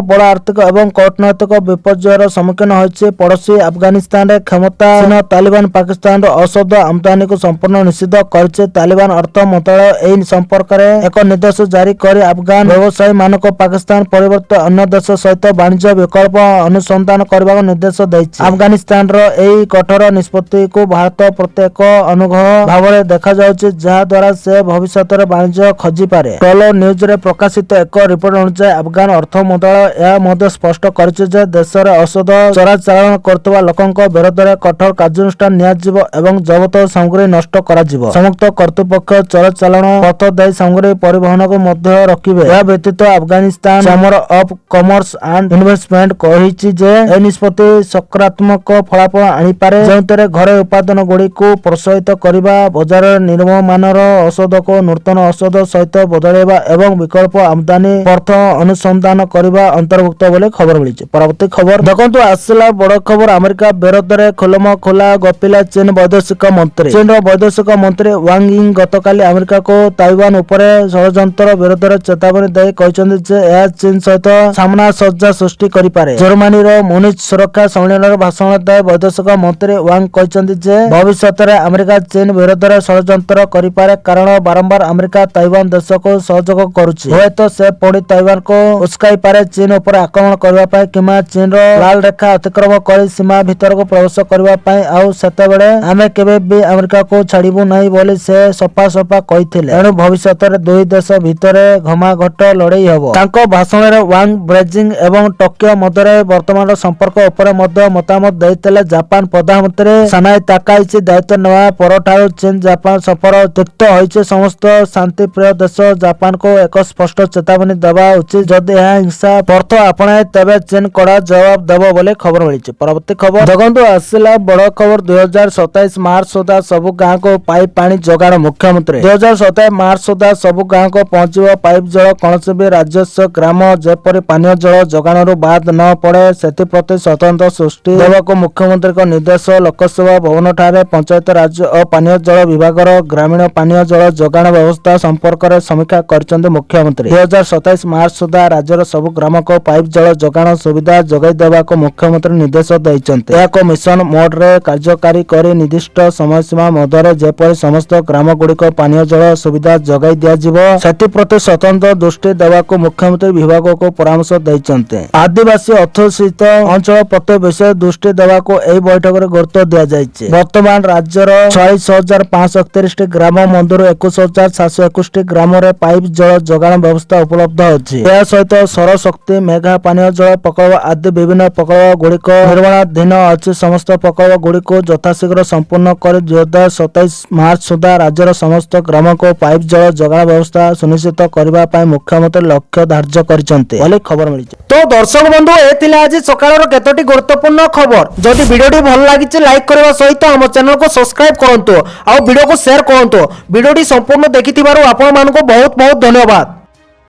[SPEAKER 1] ବଡ଼ ଆର୍ଥିକ ଏବଂ କୂଟନୈତିକ ବିପର୍ଯ୍ୟୟର ସମ୍ମୁଖୀନ ହୋଇଛି। ପଡ଼ୋଶୀ ଆଫଗାନିସ୍ତାନରେ କ୍ଷମତାସୀନ ତାଲିବାନ ପାକିସ୍ତାନରୁ ଔଷଧ ଆମଦାନୀକୁ ସମ୍ପୂର୍ଣ୍ଣ ନିଷିଦ୍ଧ କରିଛି। ତାଲିବାନ ଅର୍ଥ ମନ୍ତ୍ରଣାଳୟ ଏହି ସମ୍ପର୍କରେ ଏକ ନିର୍ଦ୍ଦେଶ ଜାରି କରି ଆଫଗାନ ବ୍ୟବସାୟୀମାନଙ୍କୁ ପାକିସ୍ତାନ ପରିବର୍ତ୍ତେ ଅନ୍ୟ ଦେଶ ସହିତ ବାଣିଜ୍ୟ ବିକଳ୍ପ ଅନୁସନ୍ଧାନ କରିବାକୁ ନିର୍ଦ୍ଦେଶ ଦେଇଛି। ଆଫଗାନିସ୍ତାନର ଏହି କଠୋର ନିଷ୍ପତ୍ତିକୁ ଭାରତ ପ୍ରତି ଏକ ଅନୁଗ୍ରହ ଭାବରେ ଦେଖାଯାଉଛି, ଯାହାଦ୍ୱାରା ସେ ଭବିଷ୍ୟତରେ ବାଣିଜ୍ୟ ଖୋଜିପାରେ। ଟୋଲୋ ନ୍ୟୁଜରେ ପ୍ରକାଶିତ ଏକ ରିପୋର୍ଟ ଅନୁଯାୟୀ ଆଫଗାନ ଅର୍ଥ ମନ୍ତ୍ରଣାଳୟ ଏହା ମଧ୍ୟ ସ୍ପଷ୍ଟ କରିଛି ଯେ ଦେଶରେ ଔଷଧ ଚୋରାଚାଲାଣ କରୁଥିବା ଲୋକଙ୍କ ବିରୋଧରେ କଠୋର କାର୍ଯ୍ୟାନୁଷ୍ଠାନ ନିଆଯିବ ଏବଂ ଜବତ ସାମଗ୍ରୀ ନଷ୍ଟ କରାଯିବ। ସଂଯୁକ୍ତ କର୍ତ୍ତୃପକ୍ଷ ଚୋରାଚାଲାଣ ପଥ ଦେଇ ସାମଗ୍ରୀ ପରିବହନକୁ ମଧ୍ୟ ରୋକିବେ। ଏହା ବ୍ୟତୀତ Afghanistan chamber of commerce and investment କହିଛି ଯେ ଏହି ନିଷ୍ପତ୍ତି ସକାରାତ୍ମକ ଫଳାଫଳ ଆଣିପାରେ, ଯେଉଁଥିରେ ଘରୋଇ ଉତ୍ପାଦନଗୁଡ଼ିକୁ ପ୍ରୋତ୍ସାହିତ କରିବା, ବଜାରରେ ନିମ୍ନମାନର ଔଷଧକୁ ନୂତନ ଔଷଧ ସହିତ ବଦଳାଇବା ଏବଂ ବିକଳ୍ପ ଆମଦାନୀ ପଥ ଅନୁସନ୍ଧାନ କରିବା ଅନ୍ତର୍ଭୁକ୍ତ ବୋଲି ଖବର ମିଳିଛି। ପରବର୍ତ୍ତୀ ଖବର ଦେଖନ୍ତୁ, ଆସିଲା ବଡ଼ ଖବର। ଆମେରିକା ବିରୋଧରେ ଖୋଲମଖୋଲା ଗପିଲା ଚୀନ ବୈଦେଶିକ ମନ୍ତ୍ରୀ। ଚୀନର ବୈଦେଶିକ ମନ୍ତ୍ରୀ ୱାଙ୍ଗ ୟି ଗତକାଲି ଆମେରିକାକୁ ତାଇୱାନ ଉପରେ ଷଡ଼ଯନ୍ତ୍ର ବିରୋଧରେ ଚେତାବନୀ ଦେଇ କହିଛନ୍ତି ଯେ ଏହା ଚୀନ ସହିତ ସାମନାସଜ୍ଜା ସୃଷ୍ଟି କରିପାରେ। ଜର୍ମାନୀର ମୁନିଚ ସୁରକ୍ଷା ସମ୍ମିଳନୀରେ ଭାଷଣ ଦେଇ ବୈଦେଶିକ ମନ୍ତ୍ରୀ ୱାଙ୍ଗ କହିଛନ୍ତି ଯେ ଭବିଷ୍ୟତରେ ଆମେରିକା ଚୀନ ବିରୋଧରେ ଷଡ଼ଯନ୍ତ୍ର କରିପାରେ, କାରଣ ବାରମ୍ବାର ଆମେରିକା ତାଇୱାନ ଦେଶକୁ ସହଯୋଗ କରୁଛି। ହୁଏତ ସେ ପୁଣି ତାଇୱାନକୁ ଉସ୍କାଇ ହୋଇପାରେ ଚୀନ ଉପରେ ଆକ୍ରମଣ କରିବା ପାଇଁ କିମ୍ବା ଚୀନର ଲାଲ ରେଖା ଅତିକ୍ରମ କରି ସୀମା ଭିତରକୁ ପ୍ରବେଶ କରିବା ପାଇଁ। ଆଉ ସେତେବେଳେ ଆମେ କେବେ ବି ଆମେରିକାକୁ ଛାଡ଼ିବୁ ନାହିଁ ବୋଲି ସେ ସଫା କହିଥିଲେ। ଏଣୁ ଭବିଷ୍ୟତରେ ଦୁଇ ଦେଶ ଭିତରେ ଘମାଘୋଟ ଲଢ଼େଇ ହେବ। ତାଙ୍କ ଭାଷଣରେ ୱାଙ୍ଗ ବେଜିଂ ଏବଂ ଟୋକିଓ ମଧ୍ୟରେ ବର୍ତ୍ତମାନର ସମ୍ପର୍କ ଉପରେ ମଧ୍ୟ ମତାମତ ଦେଇଥିଲେ। ଜାପାନ ପ୍ରଧାନମନ୍ତ୍ରୀ ସାନାଇ ତାକାଇଚି ଦାୟିତ୍ୱ ନେବା ପରଠାରୁ ଚୀନ ଜାପାନ ସଫର ତିକ୍ତ ହୋଇଛି। ସମସ୍ତ ଶାନ୍ତିପ୍ରିୟ ଦେଶ ଜାପାନକୁ ଏକ ସ୍ପଷ୍ଟ ଚେତାବନୀ ଦେବା ଉଚିତ। ଯଦି ଏହା ହିଂସା ପଥ ଆପଣାଏ ତେବେ ଚୀନ କଡ଼ା ଜବାବ ଦେବ ବୋଲି ଖବର ମିଳିଛି। ପରବର୍ତ୍ତୀ ଖବର ଦେଖନ୍ତୁ ଆସିଲା ବଡ଼ ଖବର। 2027 ମାର୍ଚ୍ଚ ସୁଦ୍ଧା ସବୁ ଗାଁକୁ ପାଇପ୍ ପାଣି ଯୋଗାଣ। ମୁଖ୍ୟମନ୍ତ୍ରୀ 2027 ମାର୍ଚ୍ଚ ସୁଦ୍ଧା ସବୁ ଗାଁକୁ ପହଞ୍ଚିବ ପାଇପ୍ ଜଳ। କୌଣସି ବି ରାଜସ୍ୱ ଗ୍ରାମ ଯେପରି ପାନୀୟ ଜଳ ଯୋଗାଣରୁ ବାଦ ନ ପଡ଼େ ସେଥିପ୍ରତି ସ୍ୱତନ୍ତ୍ର ଦୃଷ୍ଟି ଦେବାକୁ ମୁଖ୍ୟମନ୍ତ୍ରୀଙ୍କ ନିର୍ଦ୍ଦେଶ। ଲୋକସେବା ଭବନଠାରେ ପଞ୍ଚାୟତ ରାଜ ଓ ପାନୀୟ ଜଳ ବିଭାଗର ଗ୍ରାମୀଣ ପାନୀୟ ଜଳ ଯୋଗାଣ ବ୍ୟବସ୍ଥା ସମ୍ପର୍କରେ ସମୀକ୍ଷା କରିଛନ୍ତି ମୁଖ୍ୟମନ୍ତ୍ରୀ। 2027 ମାର୍ଚ୍ଚ ସୁଦ୍ଧା ରାଜ୍ୟର ସବୁ ଗ୍ରାମକୁ ପାଇପ୍ ଜଳ ଯୋଗାଣ ସୁବିଧା ଯୋଗାଇ ଦେବାକୁ ମୁଖ୍ୟମନ୍ତ୍ରୀ ନିର୍ଦ୍ଦେଶ ଦେଇଛନ୍ତି। ଏହାକୁ ମିଶନ ମୋଡରେ କାର୍ଯ୍ୟକାରୀ କରି ନିର୍ଦ୍ଦିଷ୍ଟ ସମୟସୀମା ମଧ୍ୟରେ ଯେପରି ସମସ୍ତ ଗ୍ରାମଗୁଡ଼ିକ ପାନୀୟ ଜଳ ସୁବିଧା ଯୋଗାଇ ଦିଆଯିବ ସେଥିପ୍ରତି ସ୍ୱତନ୍ତ୍ର ଦୃଷ୍ଟି ଦେବାକୁ ମୁଖ୍ୟମନ୍ତ୍ରୀ ବିଭାଗକୁ ପରାମର୍ଶ ଦେଇଛନ୍ତି। ଆଦିବାସୀ ଅଧ୍ୟୁଷିତ ଅଞ୍ଚଳ ପ୍ରତି ବିଶେଷ ଦୃଷ୍ଟି ଦେବାକୁ ଏହି ବୈଠକରେ ଗୁରୁତ୍ୱ ଦିଆଯାଇଛି। ବର୍ତ୍ତମାନ ରାଜ୍ୟର 26,531ଟି ଗ୍ରାମ ମଧ୍ୟରୁ 21,721ଟି ଗ୍ରାମରେ ପାଇପ୍ ଜଳ ଯୋଗାଣ ବ୍ୟବସ୍ଥା ଉପଲବ୍ଧ ଅଛି। ଏହା ସହିତ ସୌରଶକ୍ତି ମେଘା ପାନୀୟ ଜଳ ପ୍ରକଳ୍ପ ଆଦି ବିଭିନ୍ନ ପ୍ରକଳ୍ପ ଗୁଡ଼ିକ ନିର୍ମାଣାଧୀନ ଅଛି। ସମସ୍ତ ପ୍ରକଳ୍ପ ଗୁଡ଼ିକୁ ଯଥାଶୀଘ୍ର ସମ୍ପୂର୍ଣ୍ଣ କରି 2027 ମାର୍ଚ୍ଚ ସୁଦ୍ଧା ରାଜ୍ୟର ସମସ୍ତ ଗ୍ରାମକୁ ପାଇପ୍ ଜଳ ଯୋଗାଣ ବ୍ୟବସ୍ଥା ସୁନିଶ୍ଚିତ କରିବା ପାଇଁ ମୁଖ୍ୟମନ୍ତ୍ରୀ ଲକ୍ଷ୍ୟ ଧାର୍ଯ୍ୟ କରିଛନ୍ତି ବୋଲି ଖବର ମିଳିଛି। ତ ଦର୍ଶକ ବନ୍ଧୁ ଏ ଥିଲା ଆଜି ସକାଳର କେତୋଟି ଗୁରୁତ୍ୱପୂର୍ଣ୍ଣ ଖବର। ଯଦି ଭିଡ଼ିଓଟି ଭଲ ଲାଗିଛି ଲାଇକ୍ କରିବା ସହିତ ଆମ ଚ୍ୟାନେଲକୁ ସବସ୍କ୍ରାଇବ କରନ୍ତୁ ଆଉ ଭିଡ଼ିଓକୁ ସେୟାର କରନ୍ତୁ। ଭିଡ଼ିଓଟି ସମ୍ପୂର୍ଣ୍ଣ ଦେଖିଥିବାରୁ ଆପଣମାନଙ୍କୁ ବହୁତ ବହୁତ ଧନ୍ୟବାଦ।